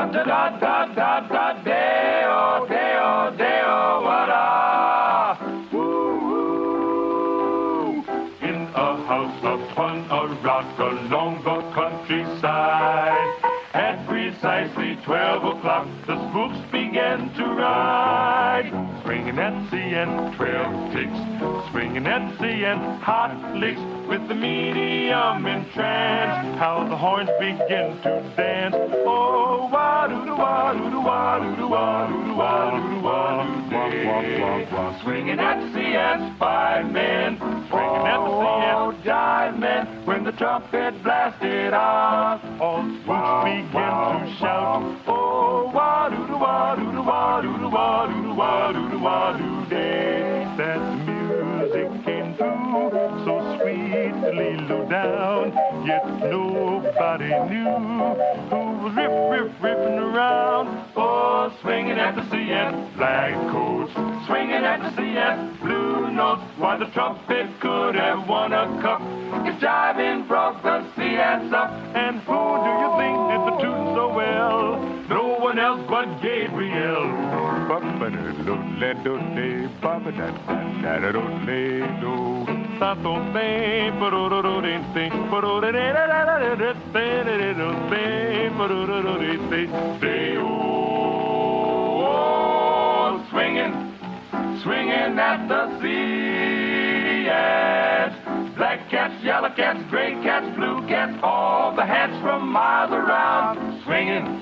da da da da da deo, deo, deo, wada. Woo, woo. In a house of fun, a rock along the countryside. At precisely 12 o'clock, the spooks began to ride. Swinging at the end, 12 ticks. Swinging at the end, hot licks. With the medium in trance, how the horns begin to dance. Oh, wa-doo-doo-wa-doo-doo-wa-doo-doo-wa-doo-doo-wa-doo-doo-wa-doo-doo-day. Swinging at the end, 5 men. Swinging at the end, jive men. When the trumpet blasted out, all spooks began to shout. Oh, wa-doo-doo-wa-doo-doo-wa-doo-doo-wa-doo-doo-wa-doo-day. That music came through so sweetly low down, yet nobody knew who was riffing around. Oh, swinging at the CN, black coats, swinging at the CN, blue notes. Why the trumpet could have won a cup if jiving brought the CNs up. And who do you think did the tune so well? No one else but Gabriel. Swinging, swinging at the sea, yes. Black cats, yellow cats, gray cats, blue cats, all the hats from miles around. Swinging,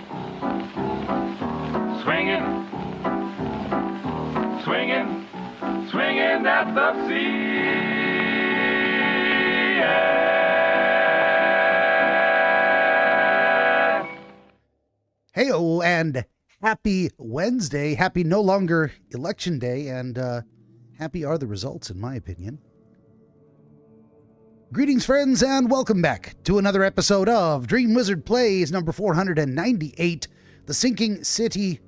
swinging, swinging, swinging at the sea, yeah. Hey-o, and happy Wednesday. Happy no longer election day, and happy are the results, in my opinion. Greetings, friends, and welcome back to another episode of DreamWizard Plays number 498, The Sinking City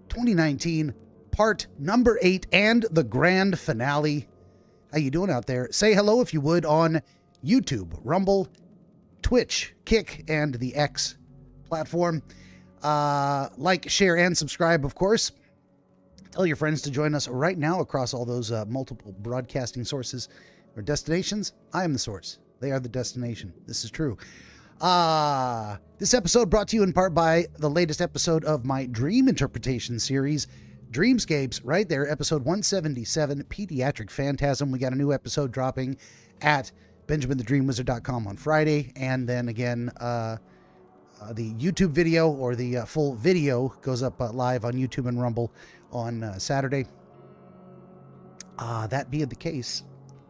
2019, part number 8, and the grand finale. How you doing out there? Say hello, if you would, on YouTube, Rumble, Twitch, Kick, and the X platform. Like, share, and subscribe, of course. Tell your friends to join us right now across all those multiple broadcasting sources or destinations. I am the source. They are the destination. This is true. This episode brought to you in part by the latest episode of my dream interpretation series, Dreamscapes, right there, episode 177, Pediatric Phantasm. We got a new episode dropping at BenjaminTheDreamWizard.com on Friday, and then again, the YouTube video, or the full video, goes up live on YouTube and Rumble on Saturday. That being the case,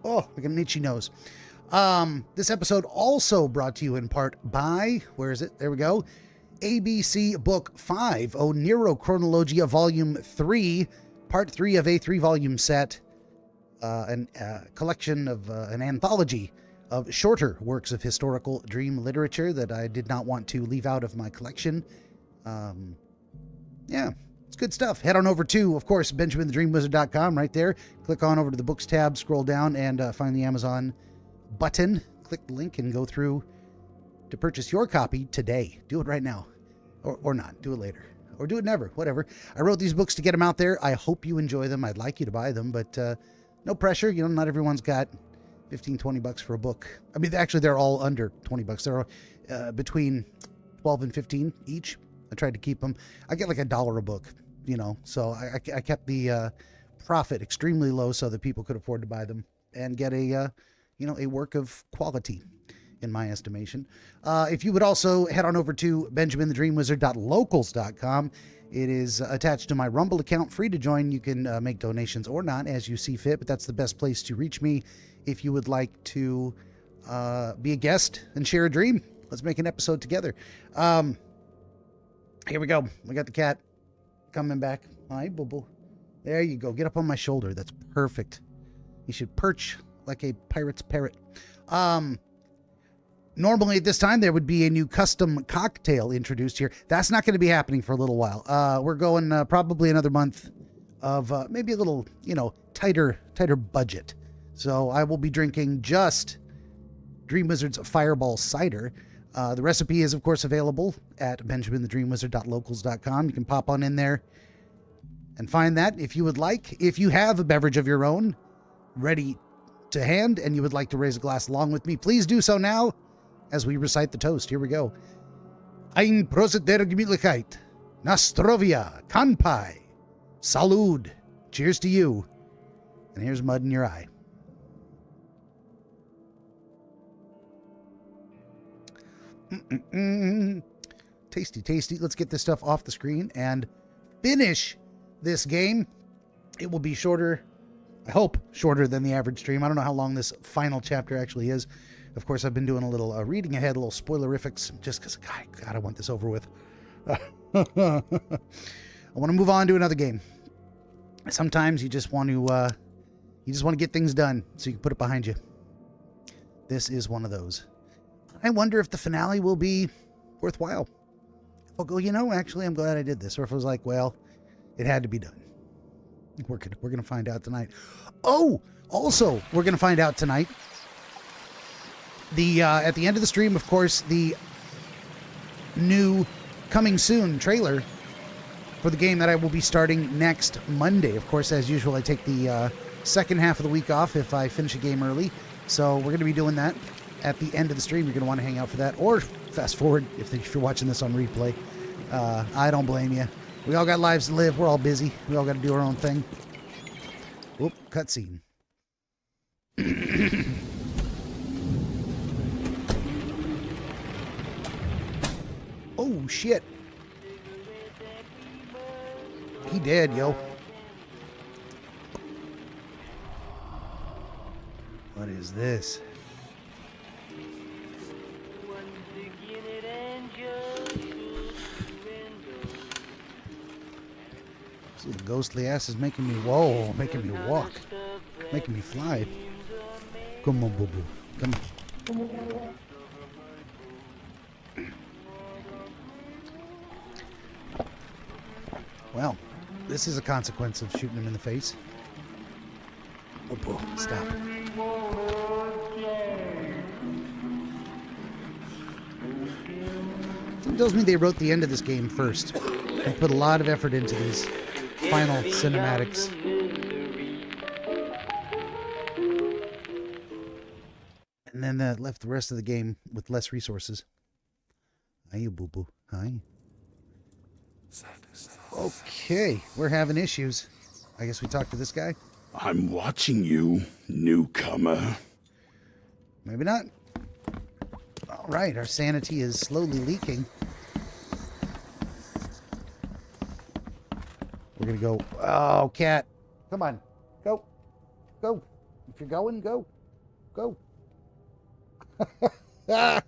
oh, I got an itchy nose. This episode also brought to you in part by, where is it? There we go. ABC Book 5, O Neurochronologia Volume 3, Part 3 of a 3-volume set, a collection of an anthology of shorter works of historical dream literature that I did not want to leave out of my collection. Yeah, it's good stuff. Head on over to, of course, BenjaminTheDreamWizard.com right there. Click on over to the books tab, scroll down, and find the Amazon button. Click the link and go through to purchase your copy today. Do it right now. Or not. Do it later. Or do it never. Whatever. I wrote these books to get them out there. I hope you enjoy them. I'd like you to buy them, but no pressure. You know, not everyone's got 15, 20 bucks for a book. I mean, actually, they're all under 20 bucks. They're between 12 and 15 each. I tried to keep them. I get like $1 a book, you know, so I kept the profit extremely low so that people could afford to buy them and get a work of quality, in my estimation. If you would also head on over to BenjaminTheDreamWizard.locals.com. It is attached to my Rumble account, free to join. You can make donations or not as you see fit, but that's the best place to reach me if you would like to be a guest and share a dream. Let's make an episode together. Here we go. We got the cat coming back. Hi, boo-boo. There you go. Get up on my shoulder. That's perfect. You should perch like a pirate's parrot. Normally at this time, there would be a new custom cocktail introduced here. That's not going to be happening for a little while. We're going probably another month of maybe a little, tighter budget. So I will be drinking just DreamWizard's Fireball Cider. The recipe is, of course, available at benjaminthedreamwizard.locals.com. You can pop on in there and find that if you would like. If you have a beverage of your own ready to hand and you would like to raise a glass along with me, please do so now as we recite the toast. Here we go. Ein Prosit der Gemütlichkeit. Nostrovia. Kanpai. Salud. Cheers to you. And here's mud in your eye. Tasty, tasty. Let's get this stuff off the screen and finish this game. It will be shorter, I hope, shorter than the average stream. I don't know how long this final chapter actually is. Of course, I've been doing a little reading ahead, a little spoilerifics, just because, God, I want this over with. I want to move on to another game. Sometimes you just want to get things done so you can put it behind you. This is one of those. I wonder if the finale will be worthwhile. If I'll go, actually, I'm glad I did this. Or if I was like, well, it had to be done. We're gonna find out tonight. Oh, also, we're gonna find out tonight. At the end of the stream, of course, the new coming soon trailer for the game that I will be starting next Monday. Of course, as usual, I take the second half of the week off if I finish a game early. So we're going to be doing that at the end of the stream. You're going to want to hang out for that, or fast forward if you're watching this on replay. I don't blame you. We all got lives to live. We're all busy. We all got to do our own thing. Whoop, cutscene. Oh, shit. He did, yo. What is this? This little ghostly ass is making me making me walk, making me fly. Come on, boo-boo. Come on. Well, this is a consequence of shooting him in the face. Oh, stop. It tells me they wrote the end of this game first and put a lot of effort into these final cinematics. And then left the rest of the game with less resources. Hi, you boo-boo. Hi. Okay, we're having issues. I guess we talk to this guy. I'm watching you, newcomer. Maybe not. All right, our sanity is slowly leaking. We're gonna go. Oh, cat. Come on. Go. Go. If you're going, go. Go. I'm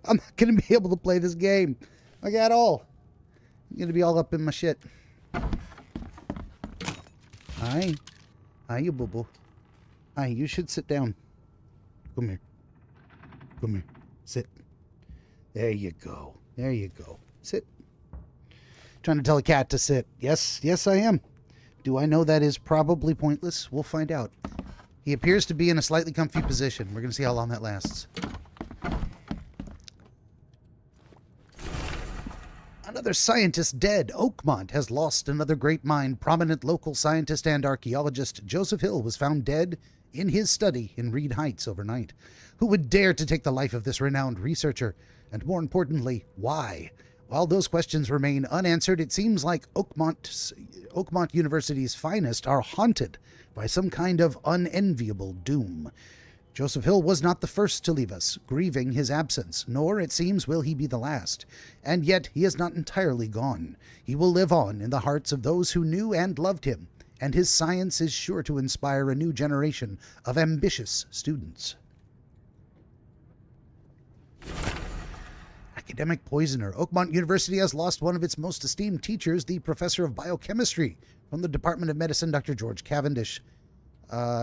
not gonna be able to play this game. Like at all. I'm gonna be all up in my shit. Hi. Hi, you boo-boo. Hi, you should sit down. Come here. Come here. Sit. There you go. There you go. Sit. Trying to tell a cat to sit. Yes, yes, I am. Do I know that is probably pointless? We'll find out. He appears to be in a slightly comfy position. We're going to see how long that lasts. Another scientist dead. Oakmont has lost another great mind. Prominent local scientist and archaeologist Joseph Hill was found dead in his study in Reed Heights overnight. Who would dare to take the life of this renowned researcher? And more importantly, why? While those questions remain unanswered, it seems like Oakmont University's finest are haunted by some kind of unenviable doom. Joseph Hill was not the first to leave us, grieving his absence, nor, it seems, will he be the last. And yet he is not entirely gone. He will live on in the hearts of those who knew and loved him, and his science is sure to inspire a new generation of ambitious students. Academic poisoner. Oakmont University has lost one of its most esteemed teachers, the professor of biochemistry from the Department of Medicine, Dr. George Cavendish.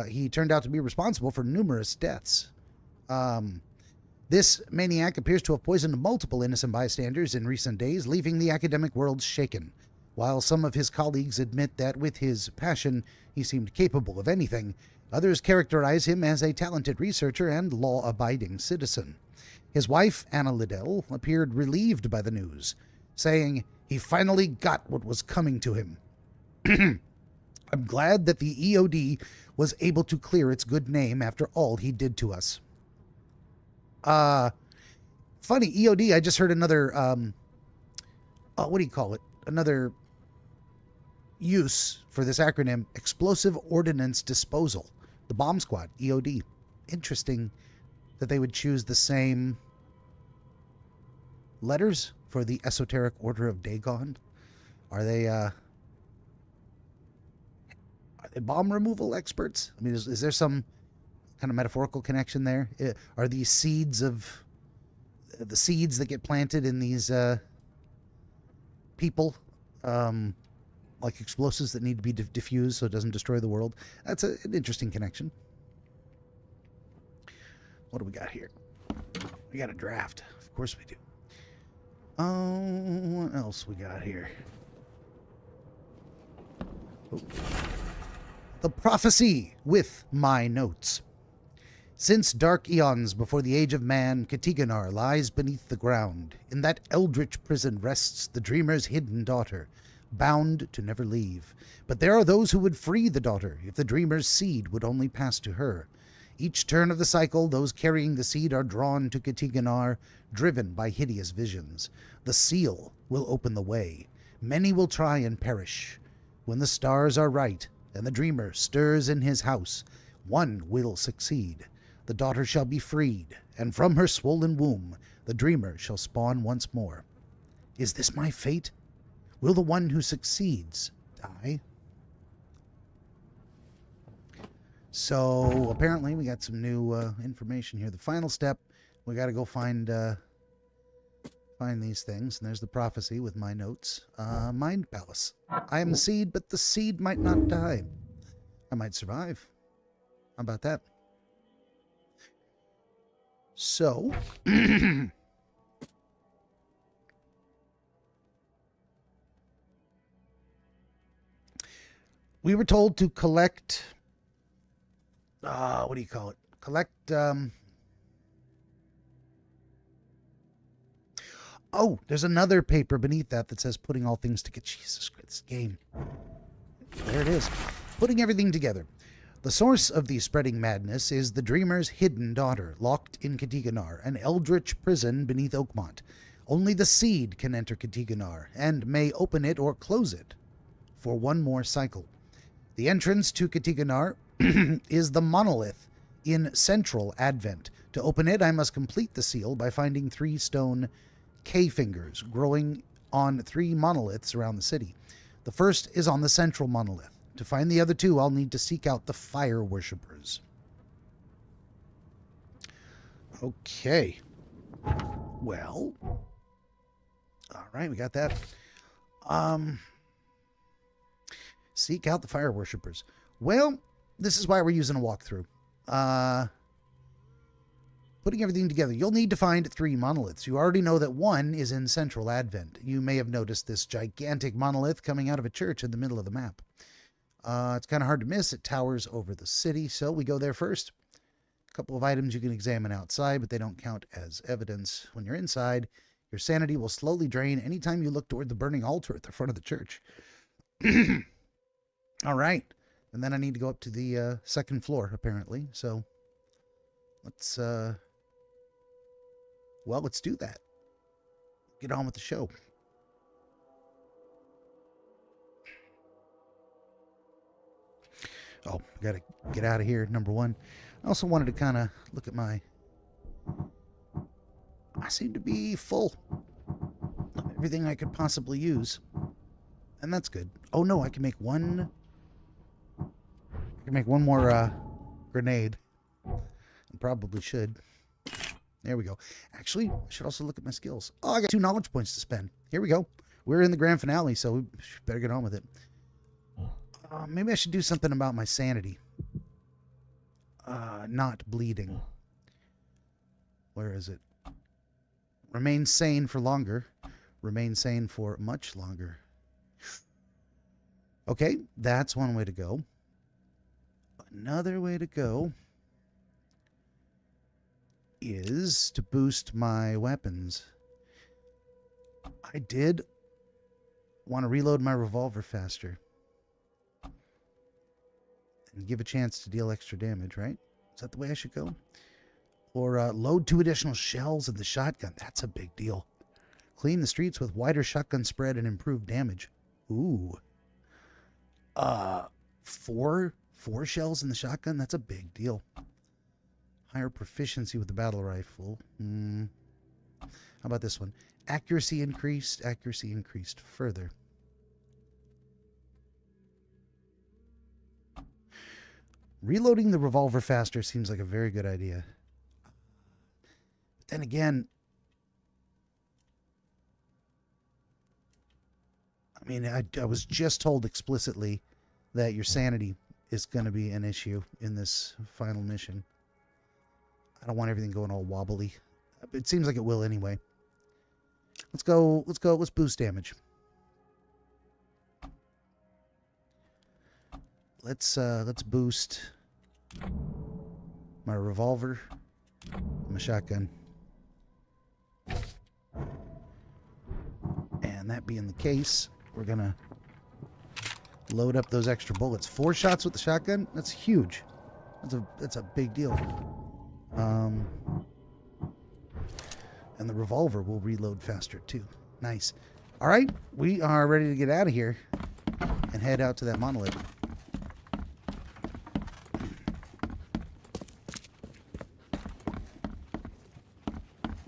He turned out to be responsible for numerous deaths. This maniac appears to have poisoned multiple innocent bystanders in recent days, leaving the academic world shaken. While some of his colleagues admit that with his passion he seemed capable of anything, others characterize him as a talented researcher and law-abiding citizen. His wife, Anna Liddell, appeared relieved by the news, saying he finally got what was coming to him. I'm glad that the EOD was able to clear its good name after all he did to us. Funny, EOD, I just heard another, what do you call it? Another use for this acronym, Explosive Ordnance Disposal. The Bomb Squad, EOD. Interesting that they would choose the same letters for the Esoteric Order of Dagon. Are they bomb removal experts? I mean, is there some kind of metaphorical connection there? Are these seeds of the seeds that get planted in these people like explosives that need to be diffused so it doesn't destroy the world? That's an interesting connection. What do we got here? We got a draft. Of course we do. Oh, what else we got here? Oh. The Prophecy with my notes. Since dark eons before the age of man, Katiganar lies beneath the ground. In that eldritch prison rests the dreamer's hidden daughter, bound to never leave. But there are those who would free the daughter if the dreamer's seed would only pass to her. Each turn of the cycle, those carrying the seed are drawn to Katiganar, driven by hideous visions. The seal will open the way. Many will try and perish. When the stars are right, and the dreamer stirs in his house, one will succeed. The daughter shall be freed, and from her swollen womb the dreamer shall spawn once more. Is this my fate? Will the one who succeeds die? So apparently we got some new information here. The final step, we got to go find these things. And there's the prophecy with my notes. Mind Palace. I am the seed, but the seed might not die. I might survive. How about that? So, we were told to collect, what do you call it? Collect, oh, there's another paper beneath that says putting all things together. Jesus Christ, this game. There it is. Putting everything together. The source of the spreading madness is the dreamer's hidden daughter, locked in Katiganar, an eldritch prison beneath Oakmont. Only the seed can enter Katiganar, and may open it or close it for one more cycle. The entrance to Katiganar is the monolith in Central Advent. To open it, I must complete the seal by finding 3 stone K-fingers growing on 3 monoliths around the city. The first is on the central monolith. To find the other 2, I'll need to seek out the fire worshippers. Okay. Well. All right, we got that. Seek out the fire worshippers. Well, this is why we're using a walkthrough. Putting everything together, you'll need to find 3 monoliths. You already know that one is in Central Advent. You may have noticed this gigantic monolith coming out of a church in the middle of the map. It's kind of hard to miss. It towers over the city, so we go there first. A couple of items you can examine outside, but they don't count as evidence. When you're inside, your sanity will slowly drain anytime you look toward the burning altar at the front of the church. All right. And then I need to go up to the 2nd floor, apparently. So let's do that. Get on with the show. Oh, got to get out of here, number 1. I also wanted to kind of look at my... I seem to be full of everything I could possibly use. And that's good. Oh, no, I can make one... I can make one more grenade. I probably should. There we go. Actually, I should also look at my skills. Oh, I got 2 knowledge points to spend. Here we go. We're in the grand finale, so we better get on with it. Maybe I should do something about my sanity. Not bleeding. Where is it? Remain sane for longer. Remain sane for much longer. Okay, that's one way to go. Another way to go is to boost my weapons. I did want to reload my revolver faster and give a chance to deal extra damage, right? Is that the way I should go? Or load 2 additional shells of the shotgun. That's a big deal. Clean the streets with wider shotgun spread and improved damage. Ooh. 4 shells in the shotgun? That's a big deal. Higher proficiency with the battle rifle. How about this one? Accuracy increased further. Reloading the revolver faster seems like a very good idea. But then again, I mean, I was just told explicitly that your sanity is going to be an issue in this final mission. I don't want everything going all wobbly. It seems like it will anyway. Let's boost damage. Let's boost my revolver, my shotgun. And that being the case, we're gonna load up those extra bullets. 4 shots with the shotgun? That's huge. That's a big deal. And the revolver will reload faster too. Nice. All right, we are ready to get out of here and head out to that monolith.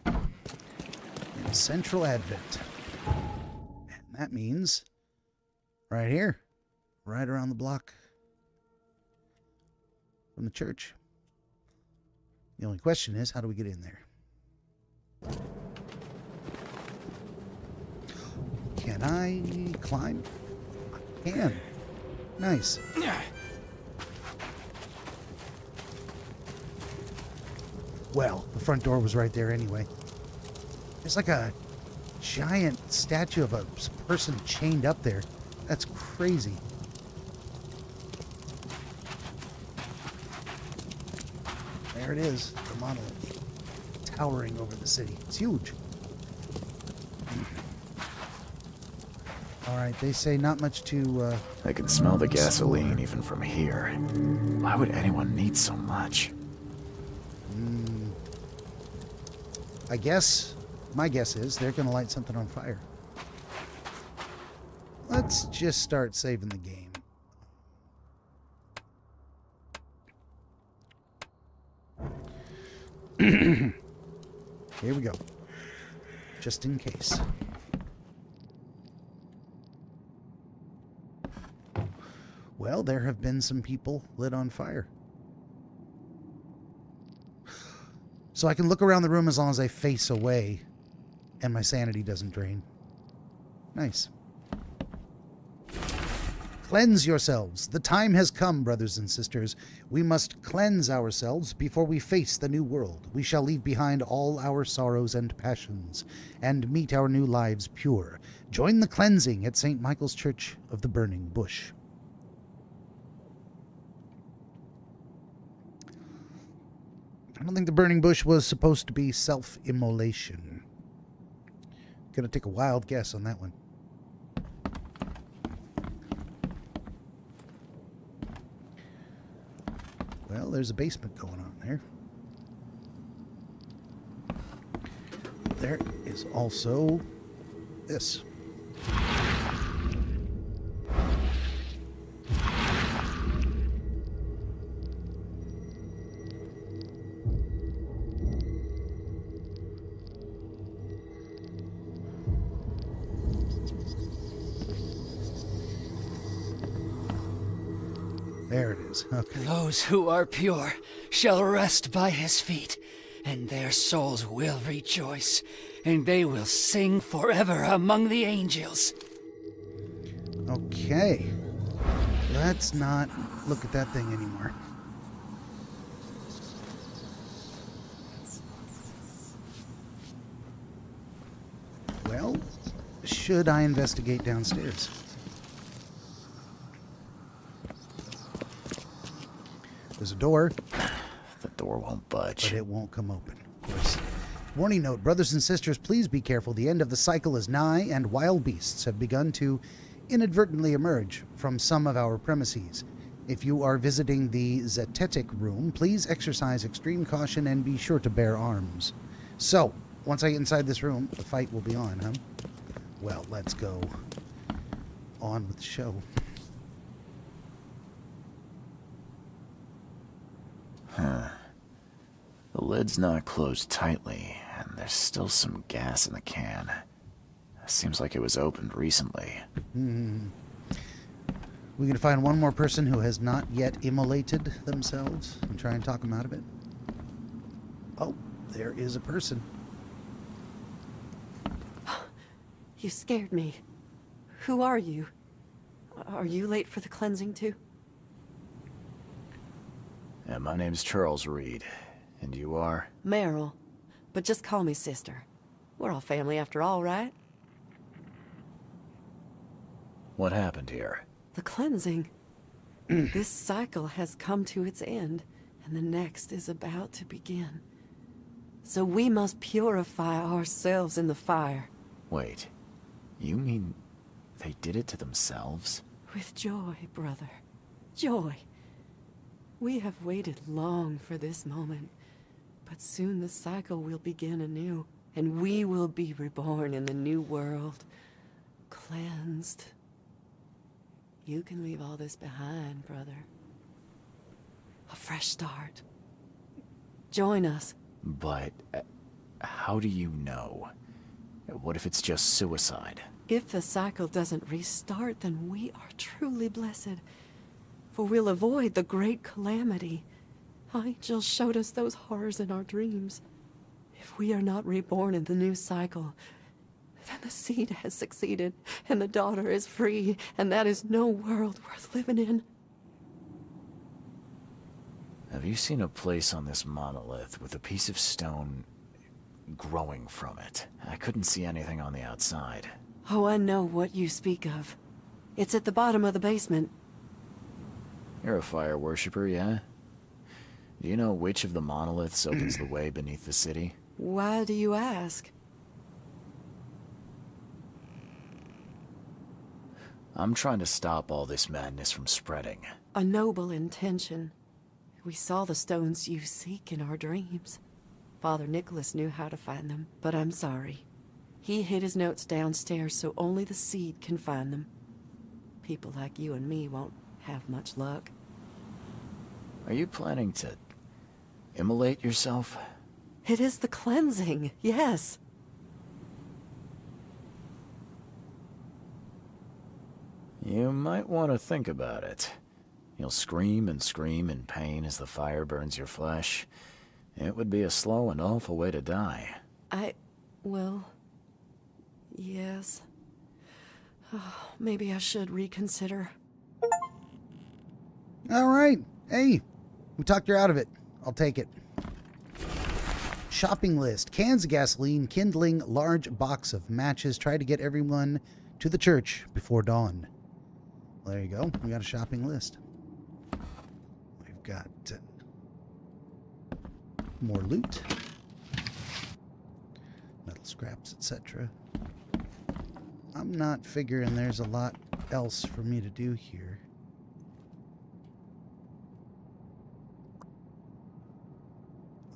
In Central Advent. And that means right here, right around the block from the church. The only question is, how do we get in there? Can I climb? I can. Nice. Well, the front door was right there anyway. There's like a giant statue of a person chained up there. That's crazy. There it is, the monolith, towering over the city. It's huge. All right, they say not much to... I can smell the gasoline even from here. Why would anyone need so much? I guess, my guess is, they're going to light something on fire. Let's just start saving the game. Here we go. Just in case. Well, there have been some people lit on fire. So I can look around the room as long as I face away and my sanity doesn't drain. Nice. Cleanse yourselves. The time has come, brothers and sisters. We must cleanse ourselves before we face the new world. We shall leave behind all our sorrows and passions and meet our new lives pure. Join the cleansing at St. Michael's Church of the Burning Bush. I don't think the burning bush was supposed to be self-immolation. Gonna take a wild guess on that one. Well, there's a basement going on there. There is also this. There it is. Okay. Those who are pure shall rest by his feet, and their souls will rejoice, and they will sing forever among the angels. Okay. Let's not look at that thing anymore. Well, should I investigate downstairs? There's a door. The door won't budge. But it won't come open. course. Warning note, brothers and sisters, please be careful. The end of the cycle is nigh, and wild beasts have begun to inadvertently emerge from some of our premises. If you are visiting the Zetetic room, please exercise extreme caution and be sure to bear arms. So, once I get inside this room, the fight will be on, huh? Well, let's go on with the show. Huh. The lid's not closed tightly, and there's still some gas in the can. Seems like it was opened recently. We can find one more person who has not yet immolated themselves and try and talk them out of it. Oh, there is a person. You scared me. Who are you? Are you late for the cleansing too? Yeah, my name's Charles Reed. And you are? Meryl. But just call me sister. We're all family after all, right? What happened here? The cleansing. This cycle has come to its end, and the next is about to begin. So we must purify ourselves in the fire. Wait, you mean they did it to themselves? With joy, brother. Joy. We have waited long for this moment, but soon the cycle will begin anew, and we will be reborn in the new world, cleansed. You can leave all this behind, brother. A fresh start. Join us. But how do you know? What if it's just suicide? If the cycle doesn't restart, then we are truly blessed. For we'll avoid the great calamity. Angels showed us those horrors in our dreams. If we are not reborn in the new cycle, then the seed has succeeded, and the daughter is free, and that is no world worth living in. Have you seen a place on this monolith with a piece of stone growing from it? I couldn't see anything on the outside. Oh, I know what you speak of. It's at the bottom of the basement. You're a fire worshiper, yeah? Do you know which of the monoliths opens the way beneath the city? Why do you ask? I'm trying to stop all this madness from spreading. A noble intention. We saw the stones you seek in our dreams. Father Nicholas knew how to find them, but I'm sorry. He hid his notes downstairs so only the seed can find them. People like you and me won't have much luck. Are you planning to immolate yourself? It is the cleansing, yes. You might want to think about it. You'll scream and scream in pain as the fire burns your flesh. It would be a slow and awful way to die. Well, yes. Oh, maybe I should reconsider. All right. Hey, we talked her out of it. I'll take it. Shopping list. Cans of gasoline, kindling, large box of matches. Try to get everyone to the church before dawn. Well, there you go. We got a shopping list. We've got more loot. Metal scraps, etc. I'm not figuring there's a lot else for me to do here.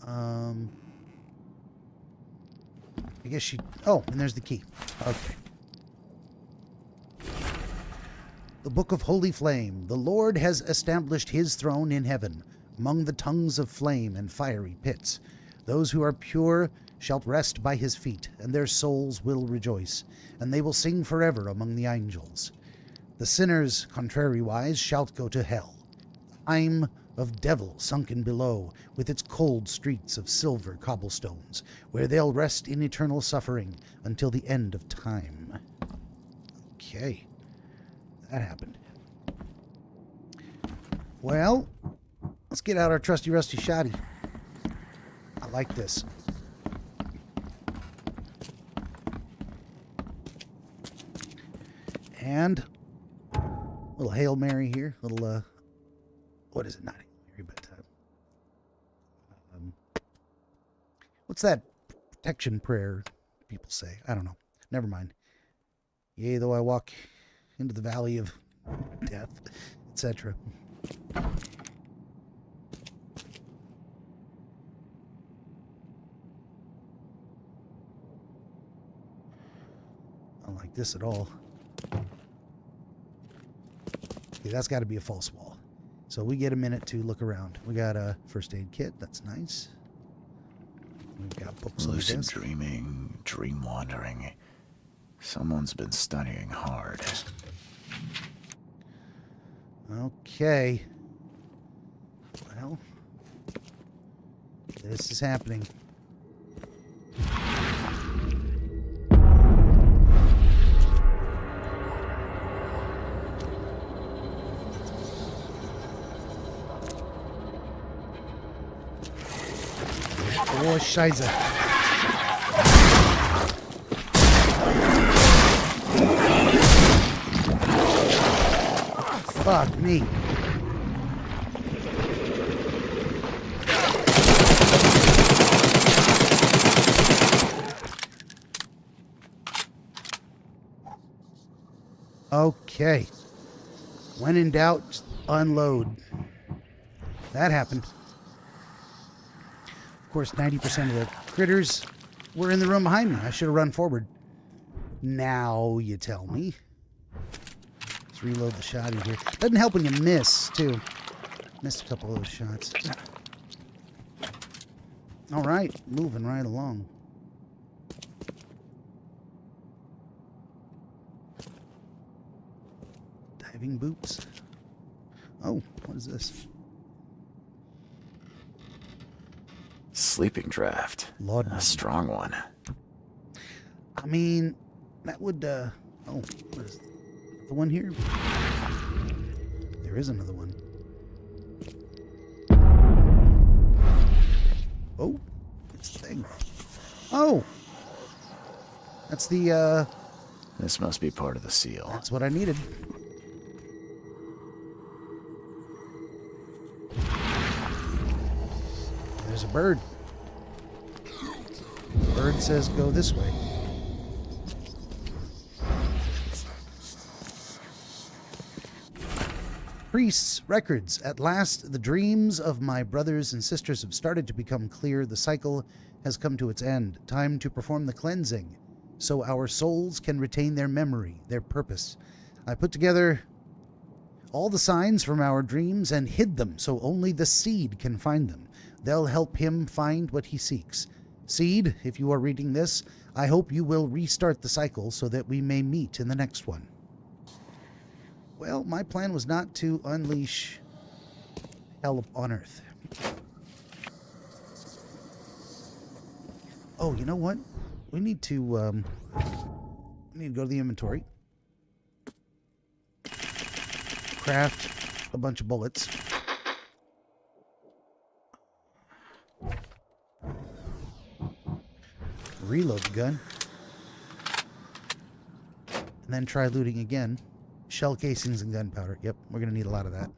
I guess she... Oh, and there's the key. Okay. The Book of Holy Flame. The Lord has established his throne in heaven, among the tongues of flame and fiery pits. Those who are pure shall rest by his feet, and their souls will rejoice, and they will sing forever among the angels. The sinners, contrariwise, shall go to hell. I'm of devil sunken below, with its cold streets of silver cobblestones, where they'll rest in eternal suffering until the end of time. Okay. That happened. Well, let's get out our trusty rusty shotty. I like this. And a little Hail Mary here. Little, what is it? Not Hail Mary, but What's that protection prayer people say? I don't know. Never mind. Yea, though I walk into the valley of death, etc. I don't like this at all. Okay, that's got to be a false wall. So we get a minute to look around. We got a first aid kit. That's nice. We've got books on the Lucid desk. dreaming, dream wandering. Someone's been studying hard. Okay. Well, this is happening. Oh, Scheiße. Fuck me. Okay. When in doubt, just unload. That happened. Of course, 90% of the critters were in the room behind me. I should have run forward. Now you tell me. Let's reload the shotty here. Doesn't help when you miss, too. Missed a couple of those shots. All right, moving right along. Diving boots. Oh, what is this? Sleeping draft. Lord. A strong one. I mean, that would, oh, what is the one here? There is another one. Oh, it's the thing. Oh! That's the, This must be part of the seal. that's what I needed. There's a bird. Bird says go this way. Priests' records. At last, the dreams of my brothers and sisters have started to become clear. The cycle has come to its end. Time to perform the cleansing, so our souls can retain their memory, their purpose. I put together all the signs from our dreams and hid them, so only the Seed can find them. They'll help him find what he seeks. Seed, if you are reading this, I hope you will restart the cycle so that we may meet in the next one. Well, my plan was not to unleash hell on Earth. Oh, you know what? We need to go to the inventory. Craft a bunch of bullets. Reload the gun. And then try looting again. Shell casings and gunpowder. Yep, we're going to need a lot of that.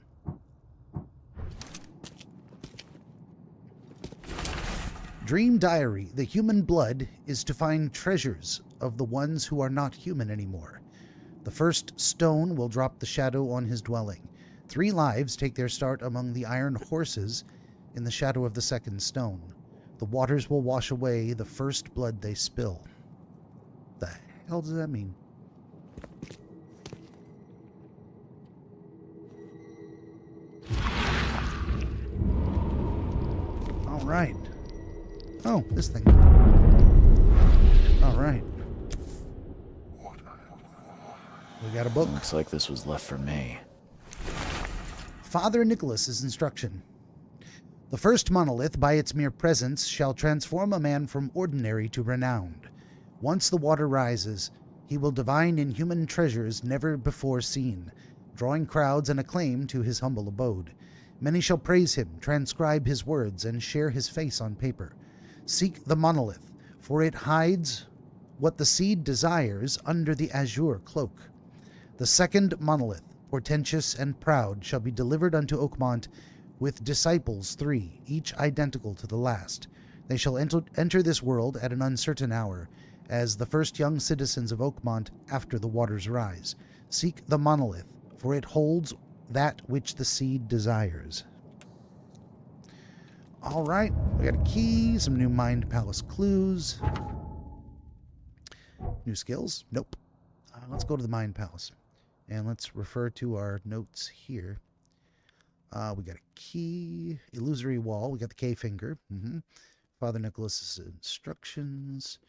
Dream Diary. The human blood is to find treasures of the ones who are not human anymore. The first stone will drop the shadow on his dwelling. 3 lives take their start among the iron horses in the shadow of the second stone. The waters will wash away the first blood they spill. The hell does that mean? All right. Oh, this thing. All right. We got a book. Looks like this was left for me. Father Nicholas's instruction. The first monolith, by its mere presence, shall transform a man from ordinary to renowned. Once the water rises, he will divine in human treasures never before seen, drawing crowds and acclaim to his humble abode. Many shall praise him, transcribe his words, and share his face on paper. Seek the monolith, for it hides what the Seed desires under the azure cloak. The second monolith, portentous and proud, shall be delivered unto Oakmont with disciples 3, each identical to the last. They shall enter this world at an uncertain hour, as the first young citizens of Oakmont after the waters rise. Seek the monolith, for it holds that which the seed desires. All right, we got a key, some new Mind Palace clues. New skills? Nope. Let's go to the Mind Palace. And let's refer to our notes here. We got a key, illusory wall. We got the K finger. Father Nicholas's instructions.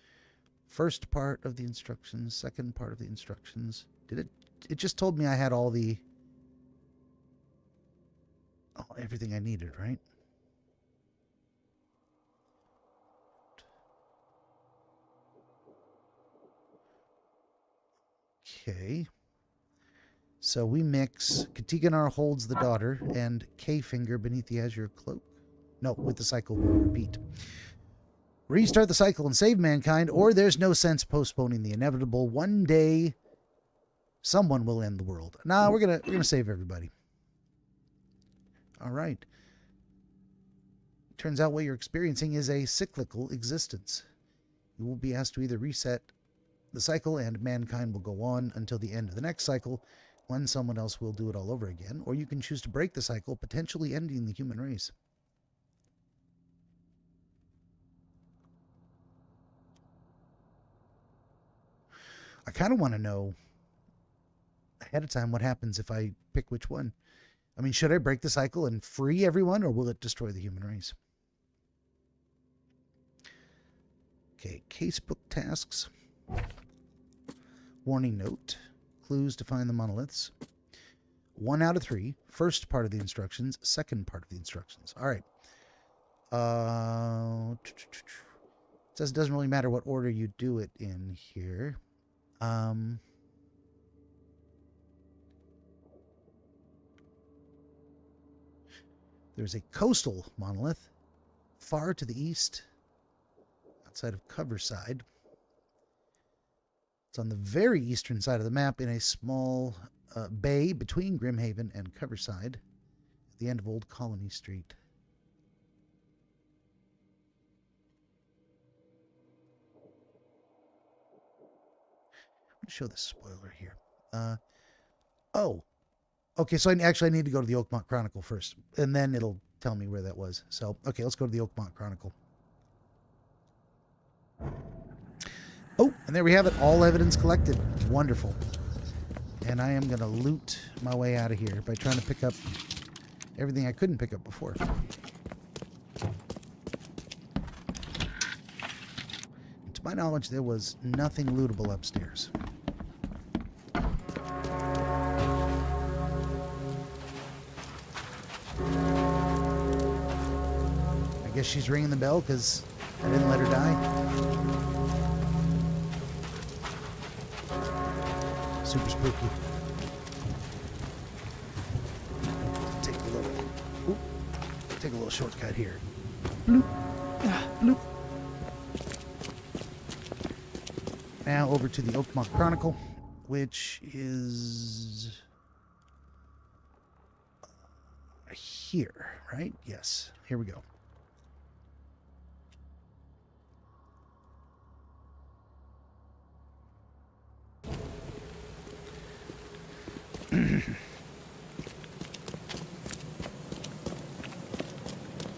First part of the instructions. Second part of the instructions. It just told me I had all the... everything I needed, right? Okay. So we mix Katiganar holds the daughter and K finger beneath the azure cloak. No, with the cycle will repeat. Restart the cycle and save mankind, or there's no sense postponing the inevitable. One day, someone will end the world. Nah, we're gonna save everybody. All right. Turns out what you're experiencing is a cyclical existence. You will be asked to either reset the cycle and mankind will go on until the end of the next cycle, when someone else will do it all over again, or you can choose to break the cycle, potentially ending the human race. I kind of want to know ahead of time what happens if I pick which one. I mean, should I break the cycle and free everyone, or will it destroy the human race? Okay, casebook tasks. Warning note. Clues to find the monoliths. 1 out of 3. First part of the instructions. Second part of the instructions. All right. It says it doesn't really matter what order you do it in here. There's a coastal monolith far to the east, outside of Coverside. It's on the very eastern side of the map in a small bay between Grimhaven and Coverside, at the end of Old Colony Street. I'm going to show the spoiler here. Okay, so I need to go to the Oakmont Chronicle first, and then it'll tell me where that was. So, okay, let's go to the Oakmont Chronicle. Oh, and there we have it. All evidence collected. Wonderful. And I am going to loot my way out of here by trying to pick up everything I couldn't pick up before. And to my knowledge, there was nothing lootable upstairs. I guess she's ringing the bell because I didn't let her die. Super spooky. Take a little shortcut here. Bloop. Bloop. Now over to the Oakmont Chronicle, which is here, right? Yes. Here we go.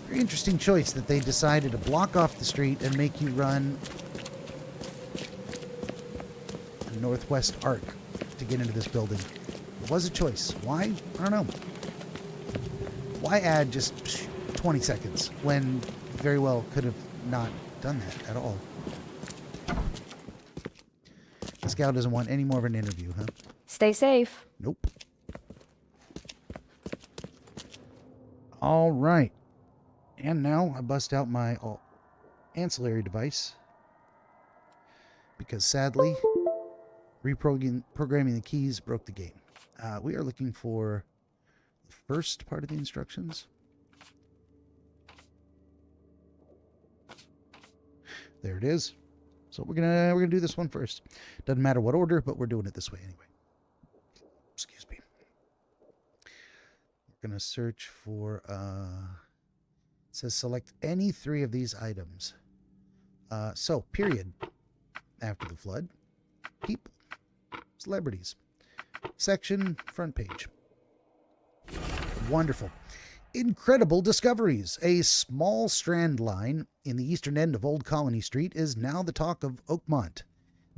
Very interesting choice that they decided to block off the street and make you run a northwest arc to get into this building. It was a choice. Why? I don't know. Why add just 20 seconds when very well could have not done that at all? This gal doesn't want any more of an interview, huh? Stay safe. Nope. All right. And now I bust out my ancillary because sadly, reprogramming the keys broke the game. We are looking for the first part of the instructions. There it is. So we're gonna do this one first. Doesn't matter what order, but we're doing it this way anyway. Excuse me. We're gonna search for It says select any 3 of these items. So, period. After the flood. People. Celebrities. Section, front page. Wonderful. Incredible discoveries. A small strand line in the eastern end of Old Colony Street is now the talk of Oakmont.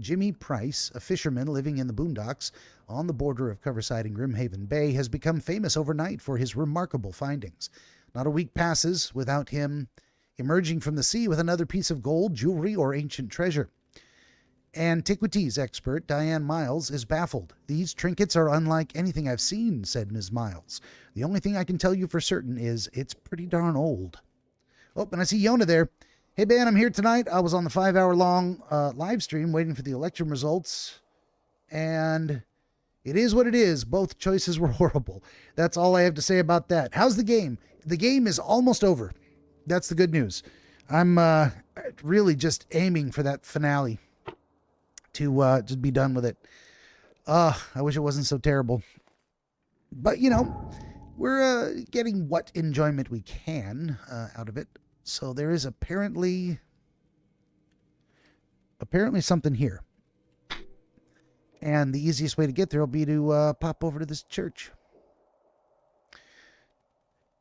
Jimmy Price, a fisherman living in the boondocks on the border of Coverside and Grimhaven Bay, has become famous overnight for his remarkable findings. Not a week passes without him emerging from the sea with another piece of gold, jewelry, or ancient treasure. Antiquities expert Diane Miles is baffled. These trinkets are unlike anything I've seen, said Ms. Miles. The only thing I can tell you for certain is it's pretty darn old. Oh, and I see Yona there. Hey, Ben, I'm here tonight. I was on the 5-hour-long live stream waiting for the election results, and it is what it is. Both choices were horrible. That's all I have to say about that. How's the game? The game is almost over. That's the good news. I'm really just aiming for that finale to just be done with it. I wish it wasn't so terrible. But, you know, we're getting what enjoyment we can out of it. So there is apparently something here. And the easiest way to get there will be to pop over to this church.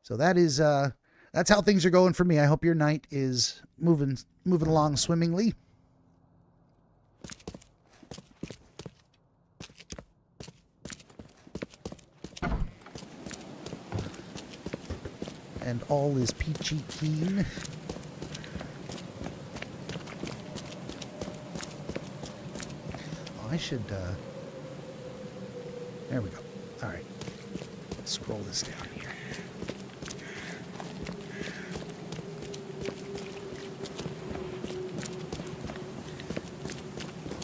So that is that's how things are going for me. I hope your night is moving along swimmingly. And all is peachy keen. Oh, I should, there we go. All right. Let's scroll this down here.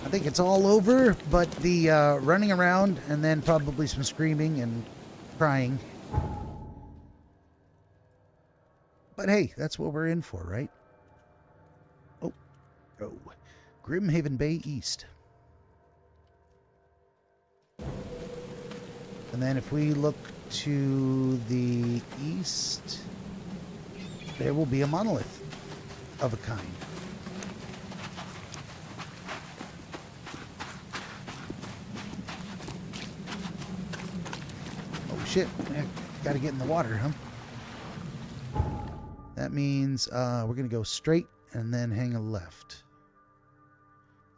I think it's all over, but the running around and then probably some screaming and crying. But hey, that's what we're in for, right? Oh. Grimhaven Bay East. And then if we look to the east, there will be a monolith of a kind. Oh shit, gotta get in the water, huh? That means we're going to go straight and then hang a left.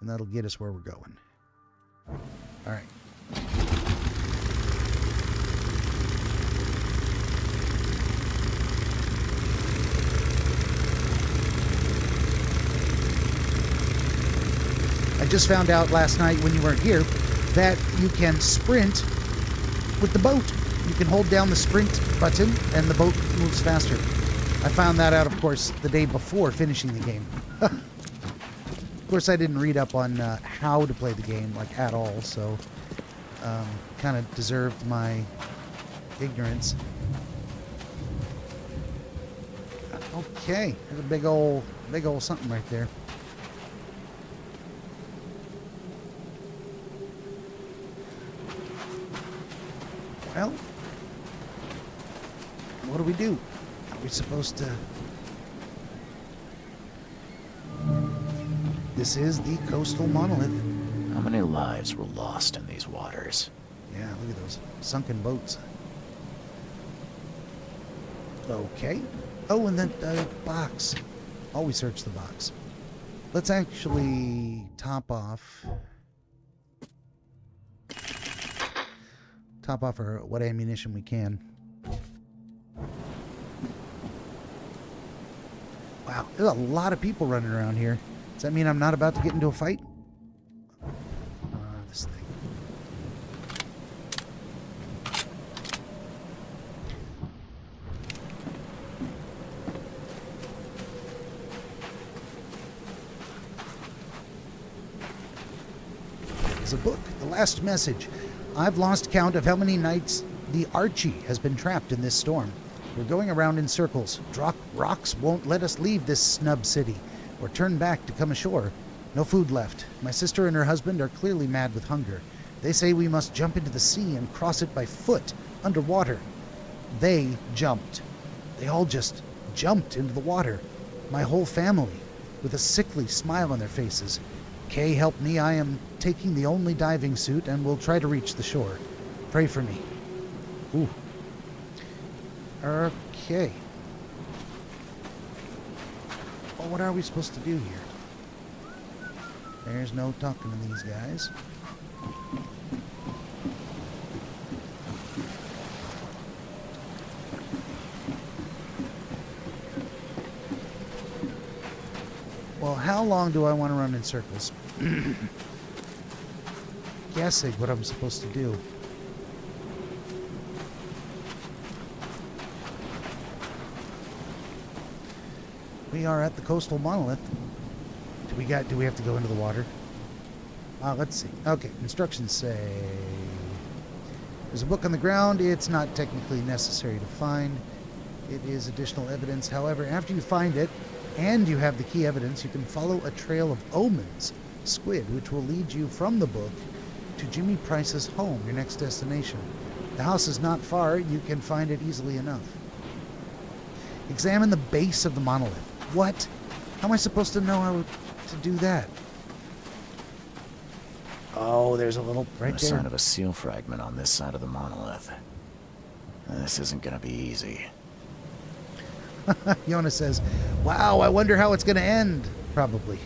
And that'll get us where we're going. All right. I just found out last night when you weren't here that you can sprint with the boat. You can hold down the sprint button and the boat moves faster. I found that out, of course, the day before finishing the game. Of course, I didn't read up on how to play the game, like, at all, so kind of deserved my ignorance. Okay, there's a big old something right there. Well, what do we do? We're supposed to... This is the coastal monolith. How many lives were lost in these waters? Yeah, look at those sunken boats. Okay. Oh, and that box. Always search the box. Let's actually top off what ammunition we can. Wow, there's a lot of people running around here. Does that mean I'm not about to get into a fight? This thing. There's a book, The Last Message. I've lost count of how many nights the Archie has been trapped in this storm. We're going around in circles. Rocks won't let us leave this snub city or turn back to come ashore. No food left. My sister and her husband are clearly mad with hunger. They say we must jump into the sea and cross it by foot, underwater. They jumped. They all just jumped into the water. My whole family, with a sickly smile on their faces. Kay, help me. I am taking the only diving suit and will try to reach the shore. Pray for me. Ooh. Okay. Well, what are we supposed to do here? There's no talking to these guys. Well, how long do I want to run in circles? Guessing what I'm supposed to do. We are at the coastal monolith. Do we have to go into the water? Let's see. Okay, instructions say there's a book on the ground. It's not technically necessary to find. It is additional evidence. However, after you find it and you have the key evidence, you can follow a trail of omens, squid, which will lead you from the book to Jimmy Price's home, your next destination. The house is not far. You can find it easily enough. Examine the base of the monolith. What? How am I supposed to know how to do that? Oh, there's a little right The there. sign of a seal fragment on this side of the monolith. This isn't gonna be easy. Yona says, wow, I wonder how it's going to end. Probably.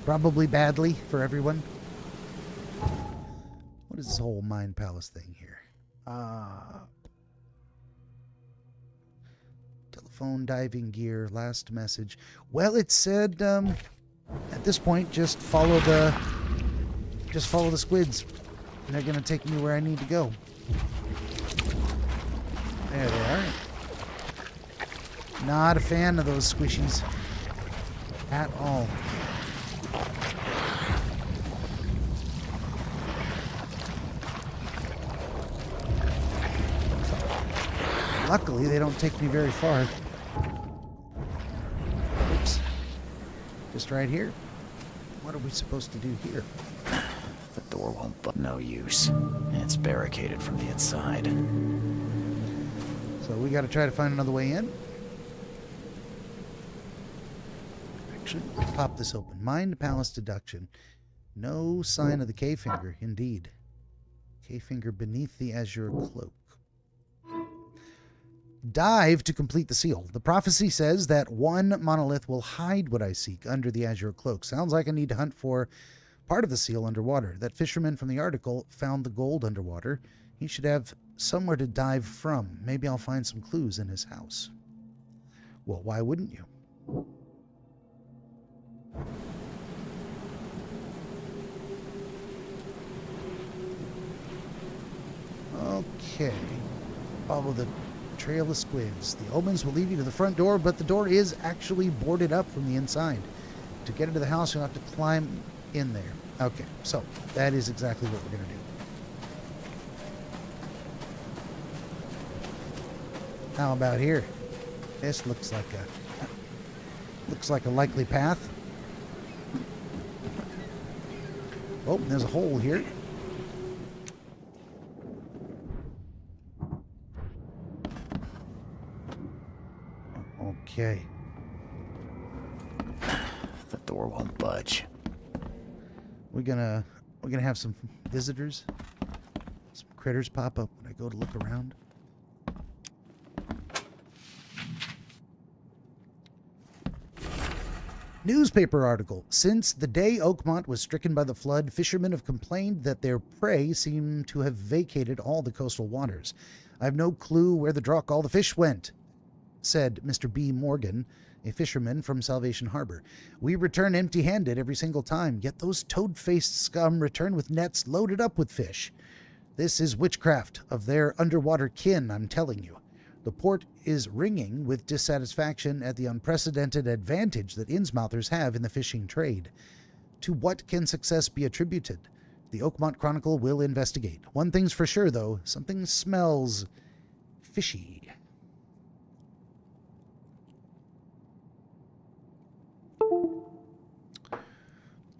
Probably badly for everyone. What is this whole Mind Palace thing here? Telephone, diving gear, last message. Well, it said, at this point, just follow the squids. And they're going to take me where I need to go. There they are. Not a fan of those squishies at all. Luckily, they don't take me very far. Oops. Just right here. What are we supposed to do here? The door won't but no use. It's barricaded from the inside. So we got to try to find another way in. Pop this open. Mind Palace deduction. No sign of the K-finger, indeed. K-finger beneath the azure cloak. Dive to complete the seal. The prophecy says that one monolith will hide what I seek under the azure cloak. Sounds like I need to hunt for part of the seal underwater. That fisherman from the article found the gold underwater. He should have somewhere to dive from. Maybe I'll find some clues in his house. Well, why wouldn't you? Okay. Follow the trail of squids. The omens will lead you to the front door, but the door is actually boarded up from the inside. To get into the house, you'll have to climb in there. Okay, so that is exactly what we're going to do. How about here? This looks like a likely path. Oh, there's a hole here. Okay. The door won't budge. We're gonna have some visitors. Some critters pop up when I go to look around. Newspaper article. Since the day Oakmont was stricken by the flood, fishermen have complained that their prey seem to have vacated all the coastal waters. I have no clue where all the fish went, said Mr. B. Morgan, a fisherman from Salvation Harbor. We return empty-handed every single time, yet those toad-faced scum return with nets loaded up with fish. This is witchcraft of their underwater kin, I'm telling you. The port is ringing with dissatisfaction at the unprecedented advantage that Innsmouthers have in the fishing trade. To what can success be attributed? The Oakmont Chronicle will investigate. One thing's for sure, though. Something smells fishy.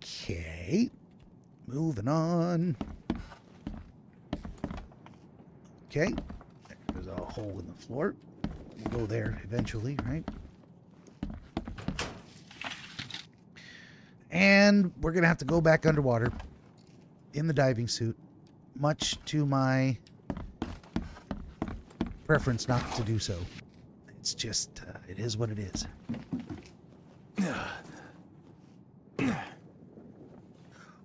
Okay. Moving on. Okay. There's a hole in the floor. We'll go there eventually, right? And we're going to have to go back underwater in the diving suit, much to my preference not to do so. It's just, it is what it is.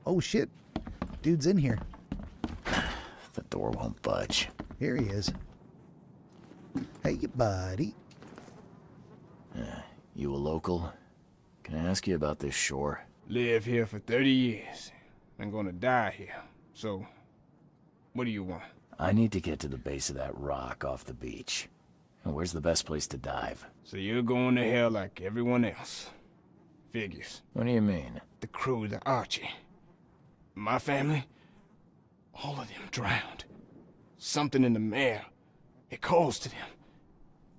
Oh shit. Dude's in here. The door won't budge. Here he is. Hey, buddy. You a local? Can I ask you about this shore? Live here for 30 years. I'm gonna die here. So, what do you want? I need to get to the base of that rock off the beach. And where's the best place to dive? So you're going to hell like everyone else. Figures. What do you mean? The crew, the Archie. My family, all of them drowned. Something in the mare. It calls to them.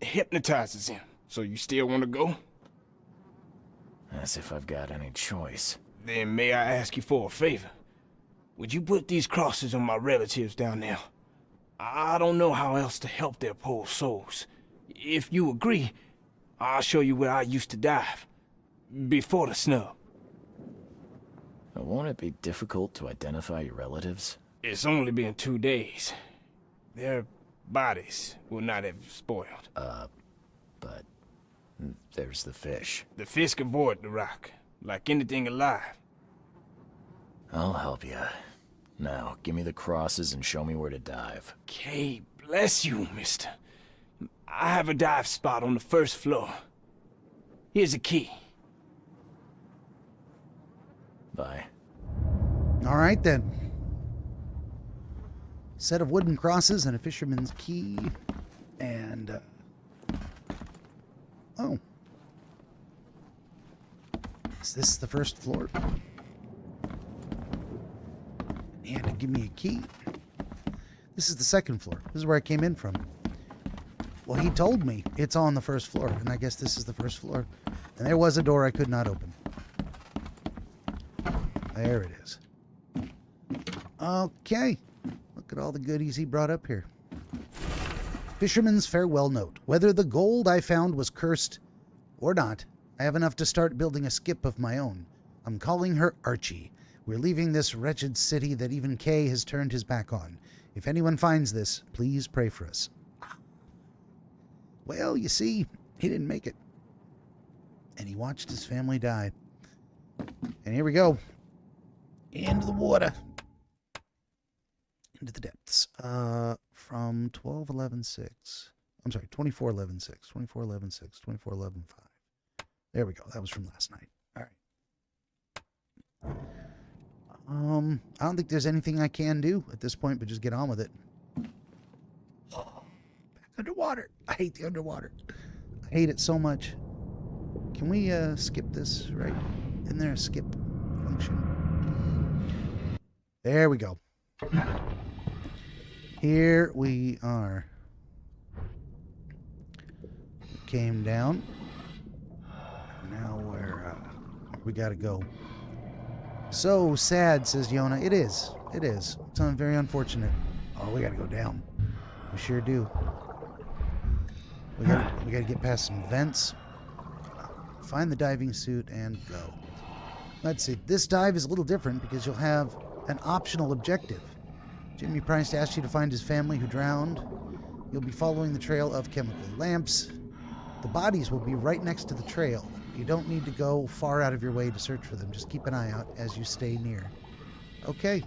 It hypnotizes them. So you still want to go? As if I've got any choice. Then may I ask you for a favor? Would you put these crosses on my relatives down there? I don't know how else to help their poor souls. If you agree, I'll show you where I used to dive. Before the snub. But won't it be difficult to identify your relatives? It's only been 2 days. Their bodies will not have spoiled. But there's the fish. The fish avoid the rock, like anything alive. I'll help you. Now, give me the crosses and show me where to dive. Okay, bless you, mister. I have a dive spot on the first floor. Here's a key. Bye. All right, then. Set of wooden crosses and a fisherman's key. And, oh. Is this the first floor? And give me a key. This is the second floor. This is where I came in from. Well, he told me it's on the first floor, and I guess this is the first floor. And there was a door I could not open. There it is. Okay. Look at all the goodies he brought up here. Fisherman's farewell note. Whether the gold I found was cursed or not, I have enough to start building a skip of my own. I'm calling her Archie. We're leaving this wretched city that even Kay has turned his back on. If anyone finds this, please pray for us. Well, you see, he didn't make it. And he watched his family die. And here we go. Into the water. Into the depths. From 12:11:6. I'm sorry, 24:11:6. 24:11:6. 24:11:5. There we go. That was from last night. All right. I don't think there's anything I can do at this point, but just get on with it. Back underwater. I hate the underwater. I hate it so much. Can we skip this right in there? Skip function. There we go. Here we are. We came down. Now we gotta go. So sad, says Yona. It is. It is. It's very unfortunate. Oh, we gotta go down. We sure do. We gotta get past some vents. Find the diving suit and go. Let's see. This dive is a little different because you'll have an optional objective. Jimmy Price asked you to find his family who drowned. You'll be following the trail of chemical lamps. The bodies will be right next to the trail. You don't need to go far out of your way to search for them. Just keep an eye out as you stay near. Okay.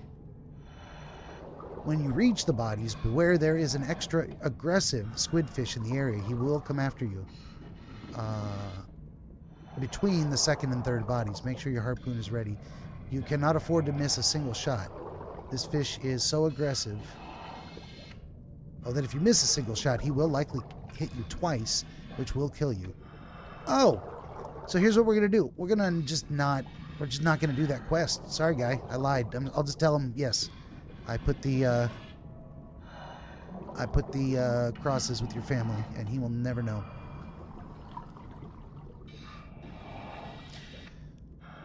When you reach the bodies, beware there is an extra aggressive squidfish in the area. He will come after you. Between the second and third bodies. Make sure your harpoon is ready. You cannot afford to miss a single shot. This fish is so aggressive. Oh, that if you miss a single shot, he will likely hit you twice, which will kill you. Oh! So here's what we're going to do. We're just not going to do that quest. Sorry, guy. I lied. I'll just tell him, yes. I put the crosses with your family, and he will never know.